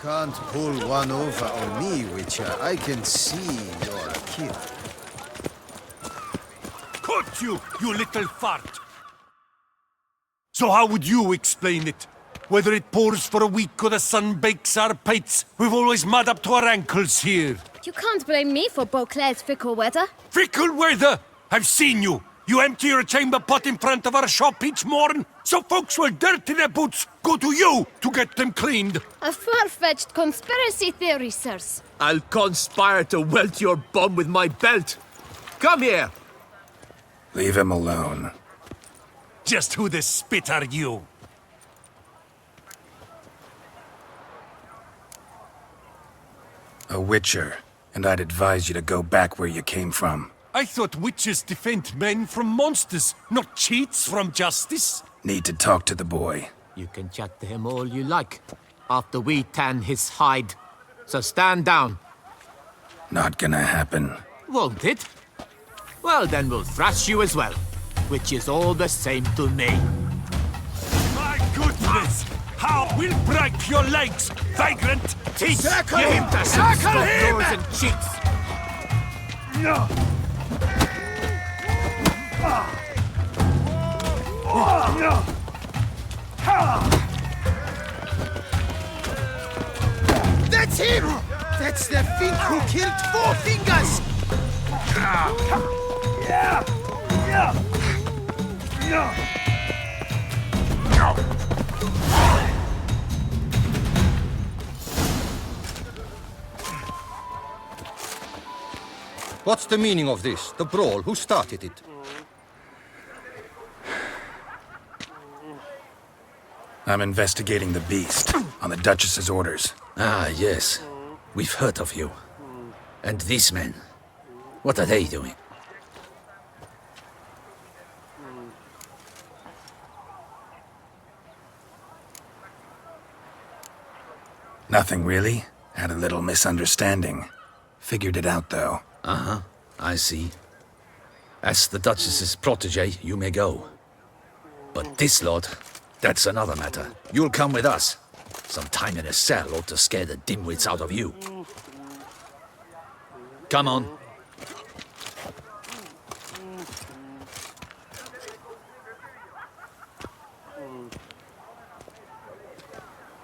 can't pull one over on me, Witcher. I can see you're a kid. Caught you, you little fart! So how would you explain it? Whether it pours for a week or the sun bakes our pates, we've always mud up to our ankles here. You can't blame me for Beauclair's fickle weather. Fickle weather! I've seen you! You empty your chamber pot in front of our shop each morn, so folks will dirty their boots go to you to get them cleaned. A far-fetched conspiracy theory, sirs. I'll conspire to welt your bum with my belt. Come here! Leave him alone. Just who the spit are you? A witcher, and I'd advise you to go back where you came from. I thought witches defend men from monsters, not cheats from justice. Need to talk to the boy. You can chat to him all you like, after we tan his hide. So stand down. Not gonna happen. Won't it? Well, then we'll thrash you as well, which is all the same to me. My goodness! How we'll break your legs, vagrant! Teach Circle him to Circle him! doors and cheats! No! That's him! That's the Fink who killed Four Fingers! What's the meaning of this? The brawl? Who started it? I'm investigating the beast, on the Duchess's orders. Ah, yes. We've heard of you. And these men, what are they doing? Nothing really. Had a little misunderstanding. Figured it out, though. Uh-huh, I see. As the Duchess's protege, you may go. But this lot, that's another matter. You'll come with us. Some time in a cell ought to scare the dimwits out of you. Come on.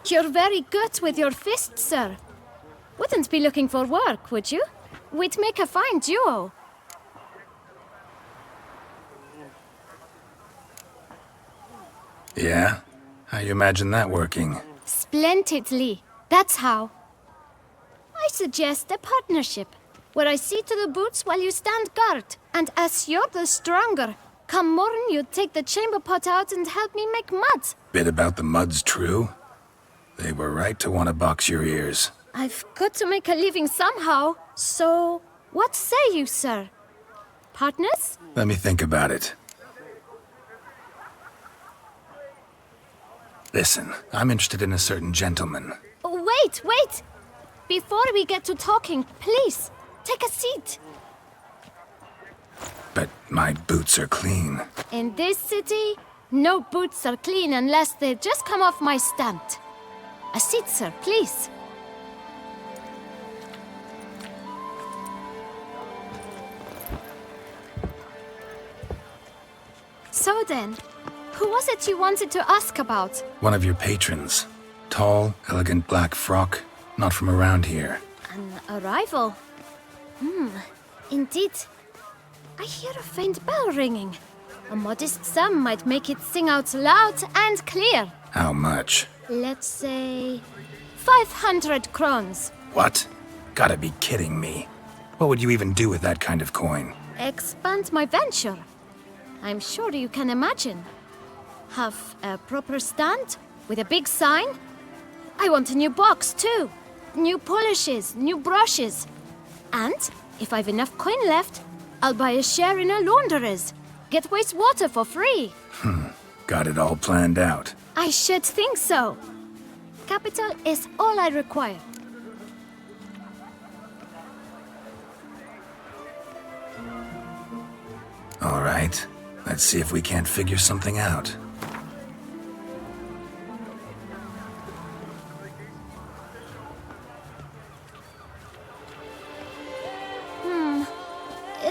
You're very good with your fists, sir. Wouldn't be looking for work, would you? We'd make a fine duo. Yeah? How you imagine that working? Splendidly. That's how. I suggest a partnership, where I see to the boots while you stand guard. And as you're the stronger, come morn you take the chamber pot out and help me make mud. Bit about the mud's true? They were right to want to box your ears. I've got to make a living somehow, so what say you, sir? Partners? Let me think about it. Listen, I'm interested in a certain gentleman. Wait, wait! Before we get to talking, please, take a seat. But my boots are clean. In this city, no boots are clean unless they just come off my stamp. A seat, sir, please. So then, who was it you wanted to ask about? One of your patrons. Tall, elegant black frock. Not from around here. An arrival? Indeed. I hear a faint bell ringing. A modest sum might make it sing out loud and clear. How much? Let's say 500 crowns. What? Gotta be kidding me. What would you even do with that kind of coin? Expand my venture. I'm sure you can imagine. Have a proper stand with a big sign. I want a new box too. New polishes, new brushes. And if I've enough coin left, I'll buy a share in a launderer's. Get wastewater for free. Got it all planned out. I should think so. Capital is all I require. All right. Let's see if we can't figure something out.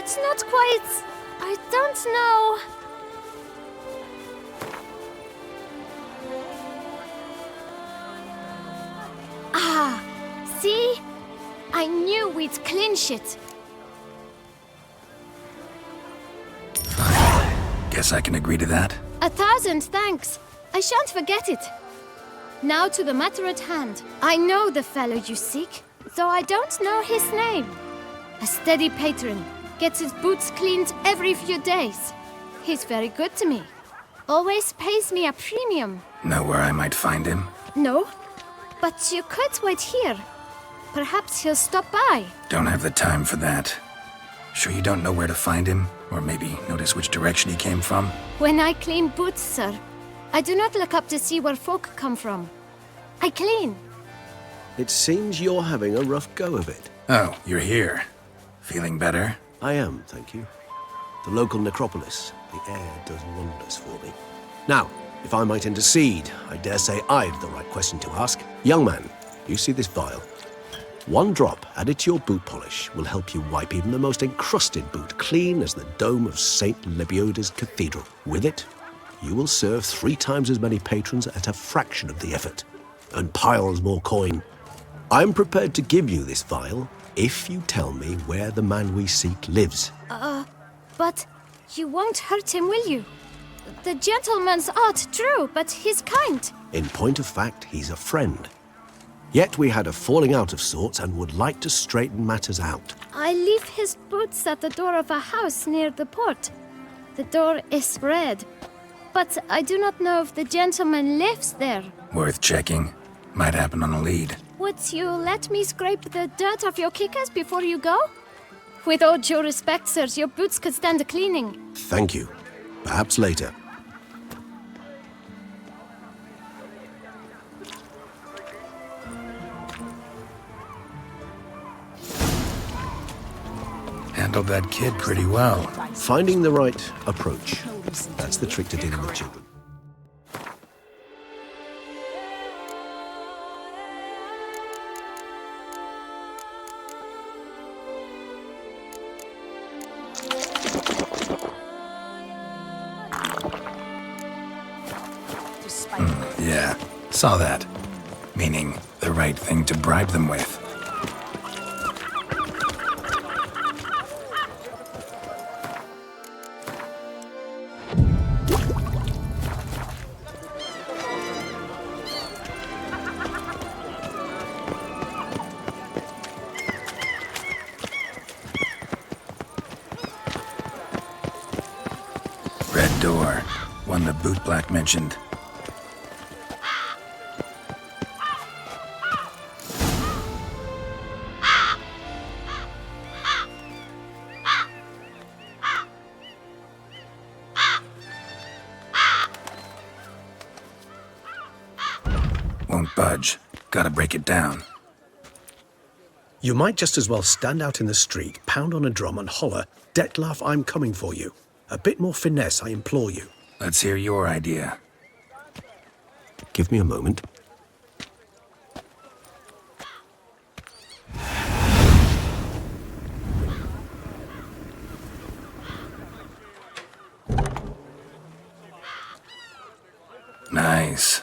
It's not quite... I don't know... Ah, see? I knew we'd clinch it. Guess I can agree to that. 1,000 thanks. I shan't forget it. Now to the matter at hand. I know the fellow you seek, though I don't know his name. A steady patron. Gets his boots cleaned every few days. He's very good to me. Always pays me a premium. Know where I might find him? No, but you could wait here. Perhaps he'll stop by. Don't have the time for that. Sure you don't know where to find him? Or maybe notice which direction he came from? When I clean boots, sir, I do not look up to see where folk come from. I clean. It seems you're having a rough go of it. Oh, you're here. Feeling better? I am, thank you. The local necropolis. The air does wonders for me. Now, if I might intercede, I dare say I've the right question to ask. Young man, you see this vial? One drop added to your boot polish will help you wipe even the most encrusted boot clean as the dome of St. Lebioda's Cathedral. With it, you will serve 3 times as many patrons at a fraction of the effort, and piles more coin. I'm prepared to give you this vial if you tell me where the man we seek lives. But you won't hurt him, will you? The gentleman's odd, true, but he's kind. In point of fact, he's a friend. Yet we had a falling out of sorts and would like to straighten matters out. I leave his boots at the door of a house near the port. The door is red, but I do not know if the gentleman lives there. Worth checking. Might happen on a lead. Would you let me scrape the dirt off your kickers before you go? With all due respect, sirs, your boots could stand a cleaning. Thank you. Perhaps later. Handled that kid pretty well. Finding the right approach. That's the trick to dealing with children. Yeah, saw that. Meaning, the right thing to bribe them with. Red door. One the boot black mentioned. Won't budge. Gotta break it down. You might just as well stand out in the street, pound on a drum and holler, "Detlef, I'm coming for you." A bit more finesse, I implore you. Let's hear your idea. Give me a moment. Nice.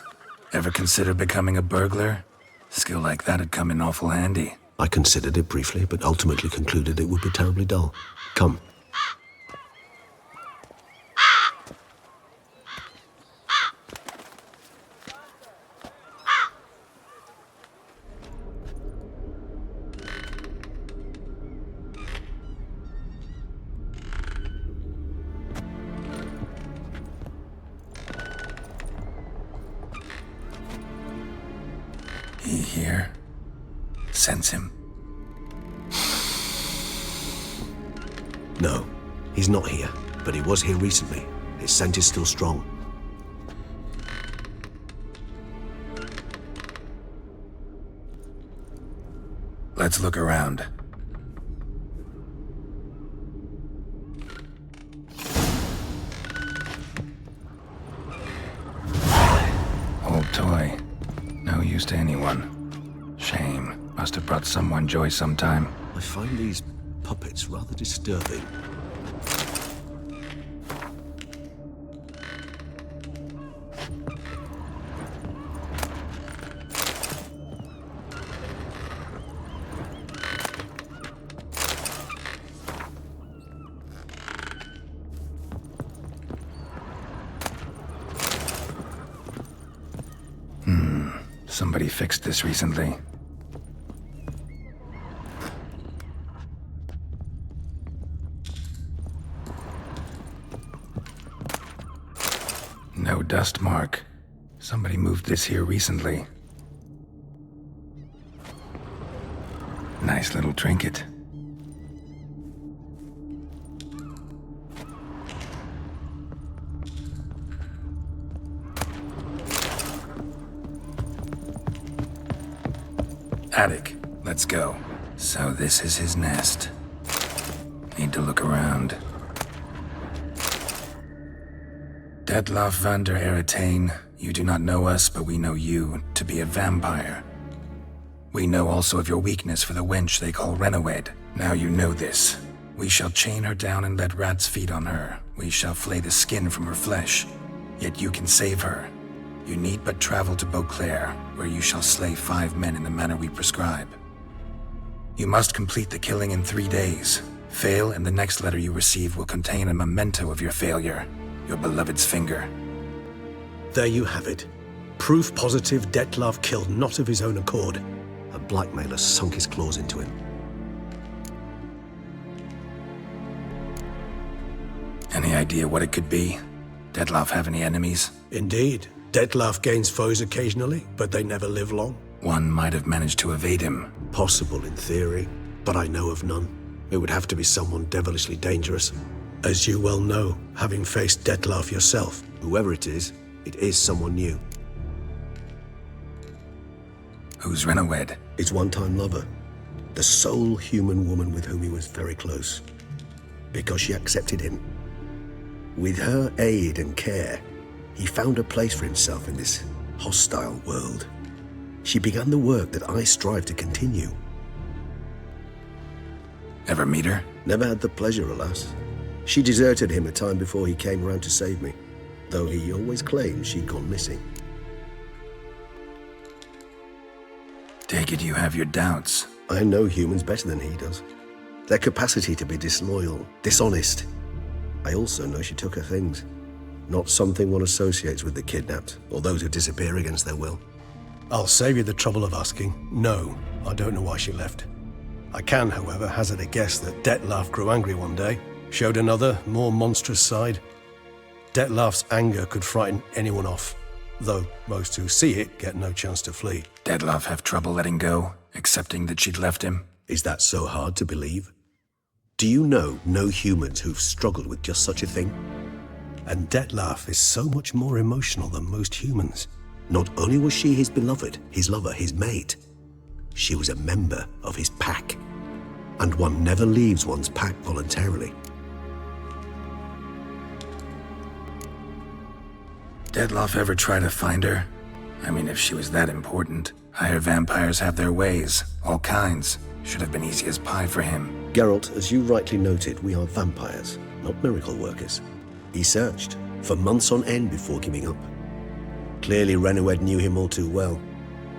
Ever consider becoming a burglar? Skill like that'd come in awful handy. I considered it briefly, but ultimately concluded it would be terribly dull. Come. He here? Sense him? No, he's not here, but he was here recently. His scent is still strong. Let's look around. Old toy. No use to anyone. Shame. Must have brought someone joy sometime. I find these puppets rather disturbing. Somebody fixed this recently. No dust mark. Somebody moved this here recently. Nice little trinket. Attic, let's go. So this is his nest. Need to look around. Detlaff van der Eretain, you do not know us, but we know you to be a vampire. We know also of your weakness for the wench they call Renawed. Now you know this. We shall chain her down and let rats feed on her. We shall flay the skin from her flesh. Yet you can save her. You need but travel to Beauclair, where you shall slay 5 men in the manner we prescribe. You must complete the killing in 3 days. Fail, and the next letter you receive will contain a memento of your failure. Your beloved's finger. There you have it. Proof positive Detlaff killed not of his own accord. A blackmailer sunk his claws into him. Any idea what it could be? Detlaff have any enemies? Indeed. Detlaff gains foes occasionally, but they never live long. One might have managed to evade him. Possible in theory, but I know of none. It would have to be someone devilishly dangerous. As you well know, having faced Detlaff yourself. Whoever it is someone new. Who's Renawed? His one-time lover. The sole human woman with whom he was very close. Because she accepted him. With her aid and care, he found a place for himself in this hostile world. She began the work that I strive to continue. Ever meet her? Never had the pleasure, alas. She deserted him a time before he came round to save me, though he always claimed she'd gone missing. Take it you have your doubts. I know humans better than he does. Their capacity to be disloyal, dishonest. I also know she took her things. Not something one associates with the kidnapped, or those who disappear against their will. I'll save you the trouble of asking. No, I don't know why she left. I can, however, hazard a guess that Detlaff grew angry one day, showed another, more monstrous side. Detlaff's anger could frighten anyone off, though most who see it get no chance to flee. Detlaff have trouble letting go, accepting that she'd left him? Is that so hard to believe? Do you know no humans who've struggled with just such a thing? And Detlaff is so much more emotional than most humans. Not only was she his beloved, his lover, his mate, she was a member of his pack. And one never leaves one's pack voluntarily. Detlaff ever try to find her? I mean, if she was that important. Higher vampires have their ways, all kinds. Should have been easy as pie for him. Geralt, as you rightly noted, we are vampires, not miracle workers. He searched for months on end before giving up. Clearly Renawed knew him all too well.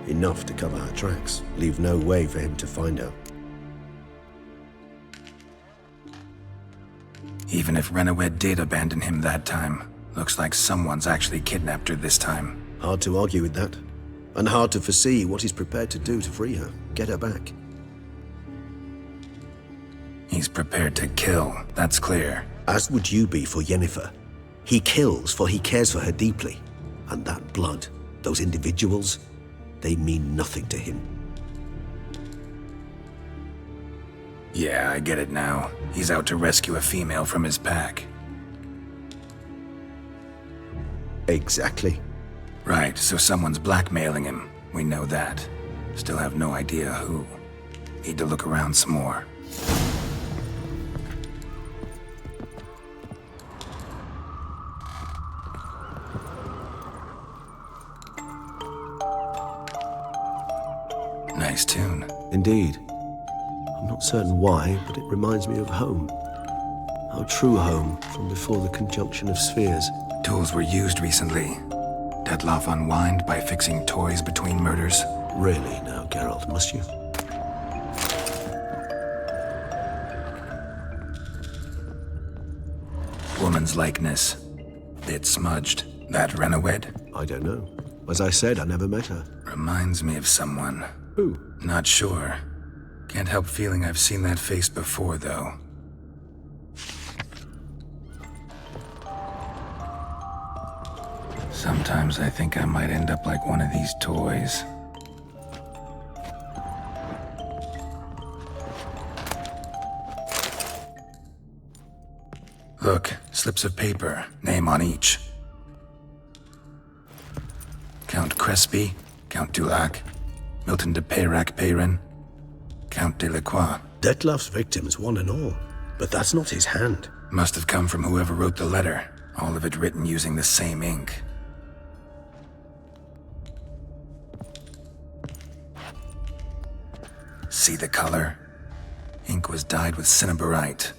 Enough to cover her tracks, leave no way for him to find her. Even if Renawed did abandon him that time, looks like someone's actually kidnapped her this time. Hard to argue with that. And hard to foresee what he's prepared to do to free her, get her back. He's prepared to kill, that's clear. As would you be for Yennefer. He kills for he cares for her deeply. And that blood, those individuals, they mean nothing to him. Yeah, I get it now. He's out to rescue a female from his pack. Exactly. Right, so someone's blackmailing him. We know that. Still have no idea who. Need to look around some more. Nice tune. Indeed. I'm not certain why, but it reminds me of home. Our true home from before the conjunction of spheres. Tools were used recently. Detlaff unwind by fixing toys between murders. Really now, Geralt, must you? Woman's likeness. Bit smudged. That Renawed? I don't know. As I said, I never met her. Reminds me of someone. Who? Not sure. Can't help feeling I've seen that face before, though. Sometimes I think I might end up like one of these toys. Look, slips of paper, name on each. Count Crespi, Count Dulac, Milton de Peyrac-Peyrin, Count Delacroix. Detlef's victims, one and all. But that's not his hand. Must have come from whoever wrote the letter, all of it written using the same ink. See the color? Ink was dyed with cinnabarite,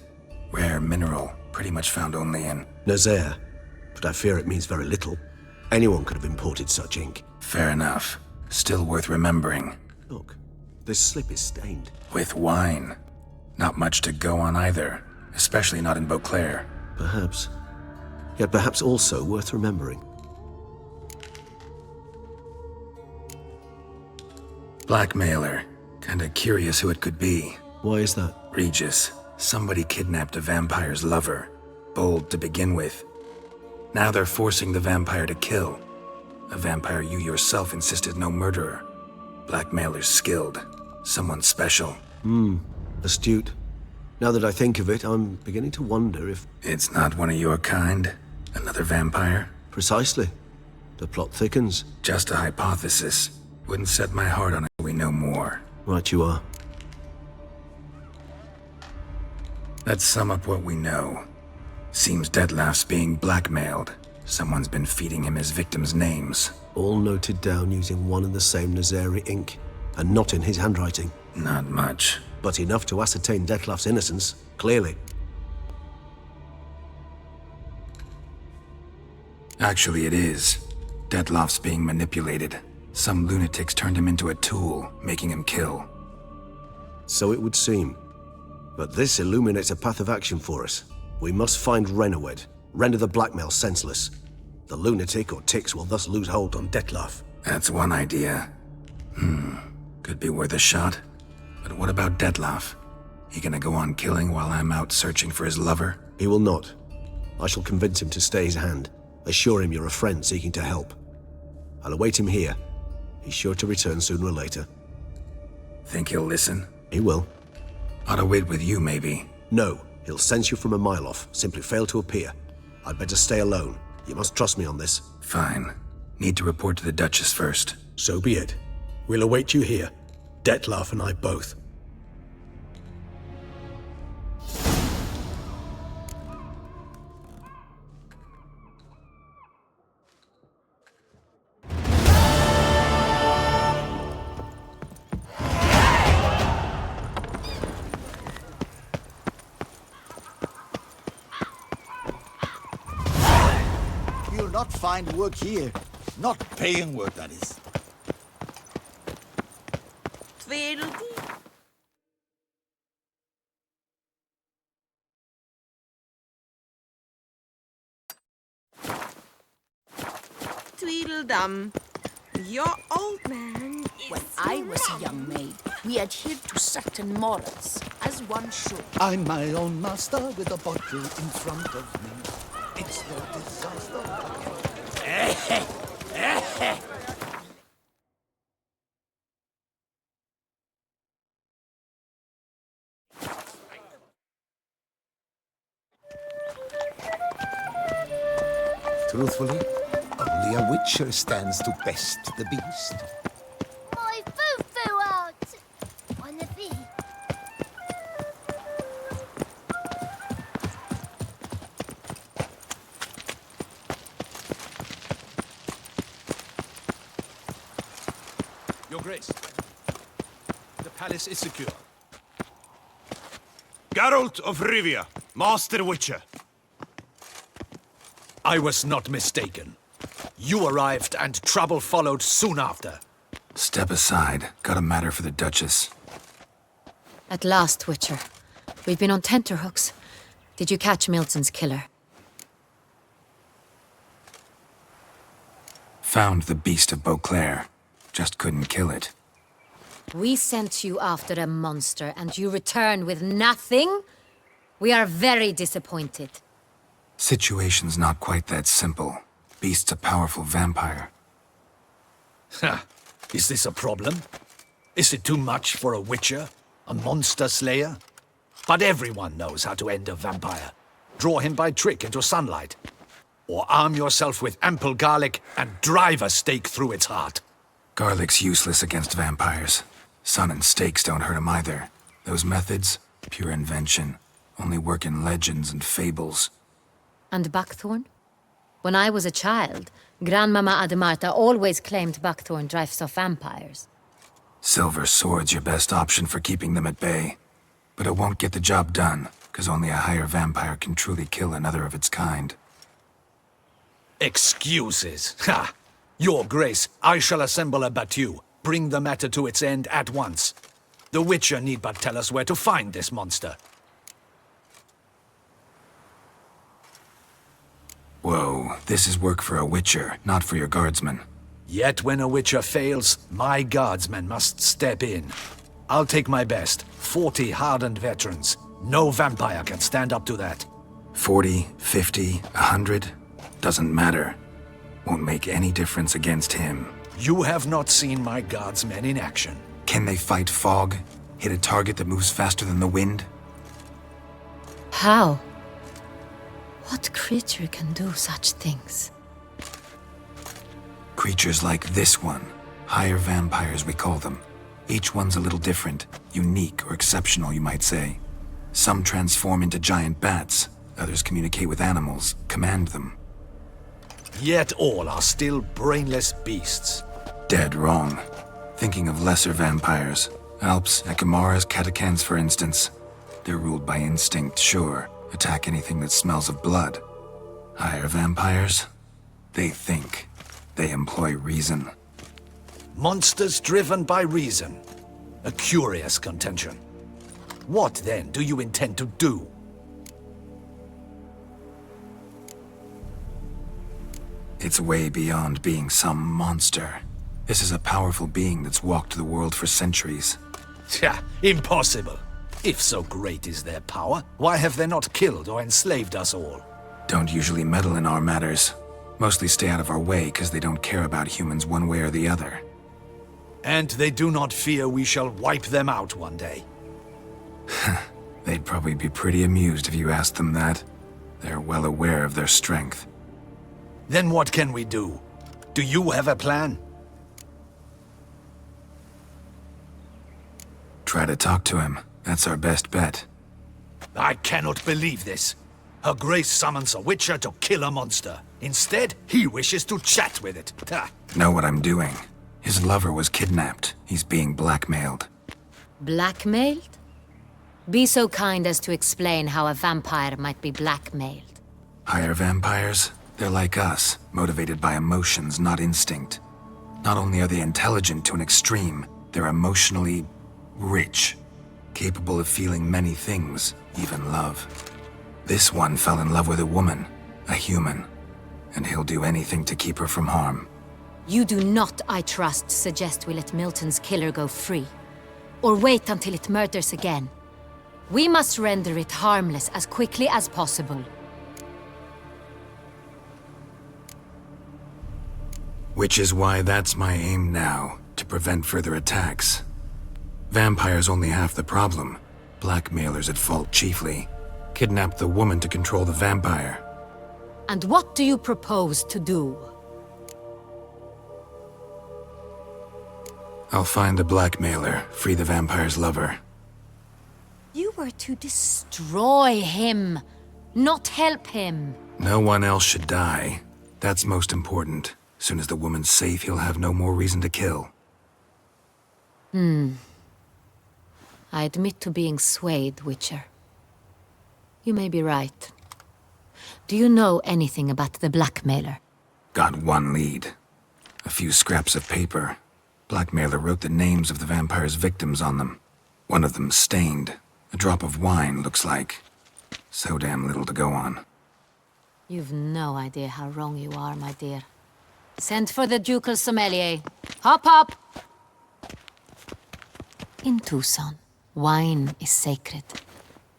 rare mineral, pretty much found only in Nazaire, but I fear it means very little. Anyone could have imported such ink. Fair enough. Still worth remembering. Look, this slip is stained. With wine. Not much to go on either, especially not in Beauclair. Perhaps. Yet perhaps also worth remembering. Blackmailer. Kinda curious who it could be. Why is that? Regis. Somebody kidnapped a vampire's lover. Bold to begin with. Now they're forcing the vampire to kill. A vampire you yourself insisted no murderer. Blackmailer's skilled. Someone special. Astute. Now that I think of it, I'm beginning to wonder if... It's not one of your kind? Another vampire? Precisely. The plot thickens. Just a hypothesis. Wouldn't set my heart on it till we know more. Right you are. Let's sum up what we know. Seems Detlef's being blackmailed. Someone's been feeding him his victims' names. All noted down using one and the same Nazari ink, and not in his handwriting. Not much. But enough to ascertain Detlef's innocence, clearly. Actually, it is. Detlef's being manipulated. Some lunatics turned him into a tool, making him kill. So it would seem. But this illuminates a path of action for us. We must find Renowed, render the blackmail senseless. The lunatic or ticks will thus lose hold on Detlef. That's one idea. Could be worth a shot. But what about Detlef? He gonna go on killing while I'm out searching for his lover? He will not. I shall convince him to stay his hand. Assure him you're a friend seeking to help. I'll await him here. He's sure to return sooner or later. Think he'll listen? He will. Ought to wait with you, maybe. No. He'll sense you from a mile off. Simply fail to appear. I'd better stay alone. You must trust me on this. Fine. Need to report to the Duchess first. So be it. We'll await you here. Detlef and I both. You'll not find work here. Not paying work, that is. Tweedledum. Your old man. When I was a young maid, we adhered to certain morals, as one should. I'm my own master with a bottle in front of me. It's no disaster. Truthfully, only a witcher stands to best the beast. My foo-foo out! On the feet. Your Grace, the palace is secure. Geralt of Rivia, Master Witcher. I was not mistaken. You arrived and trouble followed soon after. Step aside. Got a matter for the Duchess. At last, Witcher. We've been on tenterhooks. Did you catch Milton's killer? Found the beast of Beauclair. Just couldn't kill it. We sent you after a monster, and you return with nothing? We are very disappointed. Situation's not quite that simple. Beast's a powerful vampire. Ha! Is this a problem? Is it too much for a witcher? A monster slayer? But everyone knows how to end a vampire. Draw him by trick into sunlight. Or arm yourself with ample garlic and drive a stake through its heart. Garlic's useless against vampires. Sun and stakes don't hurt him either. Those methods, pure invention, only work in legends and fables. And buckthorn? When I was a child, Grandmama Ademarta always claimed buckthorn drives off vampires. Silver sword's your best option for keeping them at bay. But it won't get the job done, because only a higher vampire can truly kill another of its kind. Excuses. Ha! Your Grace, I shall assemble a battue. Bring the matter to its end at once. The Witcher need but tell us where to find this monster. Whoa, this is work for a Witcher, not for your guardsmen. Yet when a Witcher fails, my guardsmen must step in. I'll take my best. 40 hardened veterans. No vampire can stand up to that. 40, 50, 100? Doesn't matter. Won't make any difference against him. You have not seen my guardsmen in action. Can they fight fog? Hit a target that moves faster than the wind? How? What creature can do such things? Creatures like this one. Higher vampires, we call them. Each one's a little different. Unique or exceptional, you might say. Some transform into giant bats. Others communicate with animals, command them. Yet all are still brainless beasts. Dead wrong. Thinking of lesser vampires. Alps, Ekamaras, Catacans, for instance. They're ruled by instinct, sure. Attack anything that smells of blood. Higher vampires? They think. They employ reason. Monsters driven by reason. A curious contention. What, then, do you intend to do? It's way beyond being some monster. This is a powerful being that's walked the world for centuries. Tja, impossible. If so great is their power, why have they not killed or enslaved us all? Don't usually meddle in our matters. Mostly stay out of our way because they don't care about humans one way or the other. And they do not fear we shall wipe them out one day. They'd probably be pretty amused if you asked them that. They're well aware of their strength. Then what can we do? Do you have a plan? Try to talk to him. That's our best bet. I cannot believe this. Her Grace summons a Witcher to kill a monster. Instead, he wishes to chat with it. Ha. Know what I'm doing. His lover was kidnapped. He's being blackmailed. Blackmailed? Be so kind as to explain how a vampire might be blackmailed. Higher vampires? They're like us, motivated by emotions, not instinct. Not only are they intelligent to an extreme, they're emotionally rich, capable of feeling many things, even love. This one fell in love with a woman, a human, and he'll do anything to keep her from harm. You do not, I trust, suggest we let Milton's killer go free. Or wait until it murders again. We must render it harmless as quickly as possible. Which is why that's my aim now, to prevent further attacks. Vampires only half the problem. Blackmailers at fault chiefly. Kidnapped the woman to control the vampire. And what do you propose to do? I'll find the blackmailer, free the vampire's lover. You were to destroy him, not help him. No one else should die. That's most important. Soon as the woman's safe, he'll have no more reason to kill. I admit to being swayed, Witcher. You may be right. Do you know anything about the blackmailer? Got one lead. A few scraps of paper. Blackmailer wrote the names of the vampire's victims on them. One of them stained. A drop of wine, looks like. So damn little to go on. You've no idea how wrong you are, my dear. Send for the ducal sommelier. Hop, hop! In Toussaint, wine is sacred.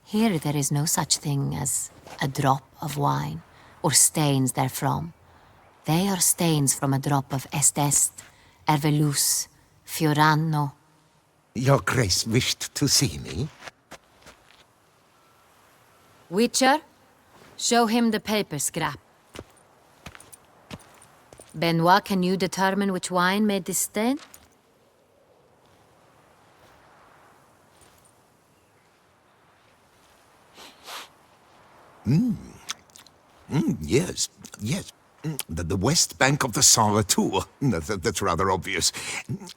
Here there is no such thing as a drop of wine, or stains therefrom. They are stains from a drop of Est, Ervelus, Fiorano. Your Grace wished to see me? Witcher, show him the paper scrap. Benoit, can you determine which wine made this stain? Yes, yes. The west bank of the Saint Retour. That's rather obvious.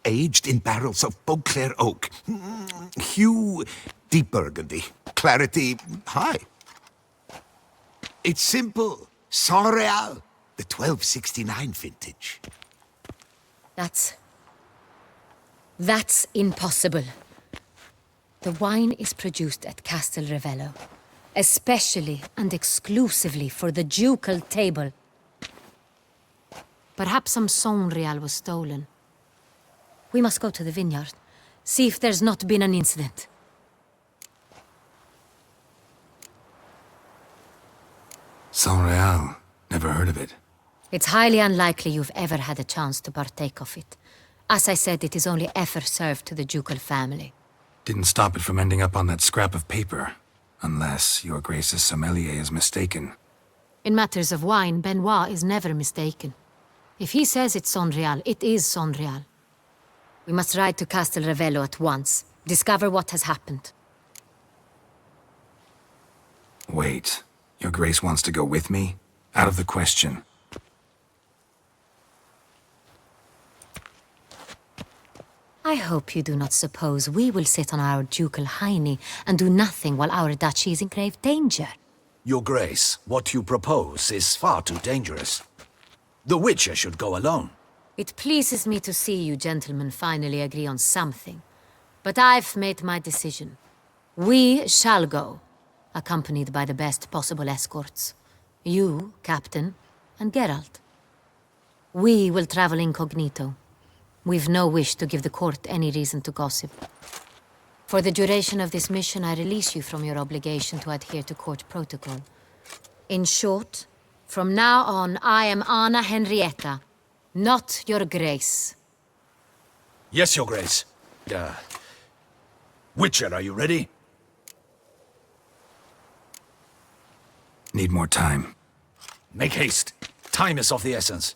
Aged in barrels of Beauclair oak. Hue, deep burgundy. Clarity, high. It's simple. Saint Real, the 1269 vintage. That's impossible. The wine is produced at Castel Ravello, especially and exclusively for the ducal table. Perhaps some Saint Real was stolen. We must go to the vineyard, see if there's not been an incident. Saint Real. Never heard of it. It's highly unlikely you've ever had a chance to partake of it. As I said, it is only ever served to the ducal family. Didn't stop it from ending up on that scrap of paper. Unless your Grace's sommelier is mistaken. In matters of wine, Benoit is never mistaken. If he says it's Saint Real, it is Saint Real. We must ride to Castel Ravello at once. Discover what has happened. Wait. Your Grace wants to go with me? Out of the question. I hope you do not suppose we will sit on our ducal hiney and do nothing while our duchy is in grave danger. Your Grace, what you propose is far too dangerous. The Witcher should go alone. It pleases me to see you gentlemen finally agree on something. But I've made my decision. We shall go, accompanied by the best possible escorts. You, Captain, and Geralt. We will travel incognito. We've no wish to give the court any reason to gossip. For the duration of this mission, I release you from your obligation to adhere to court protocol. In short, from now on, I am Anna Henrietta, not your Grace. Yes, Your Grace. Witcher, are you ready? Need more time. Make haste. Time is of the essence.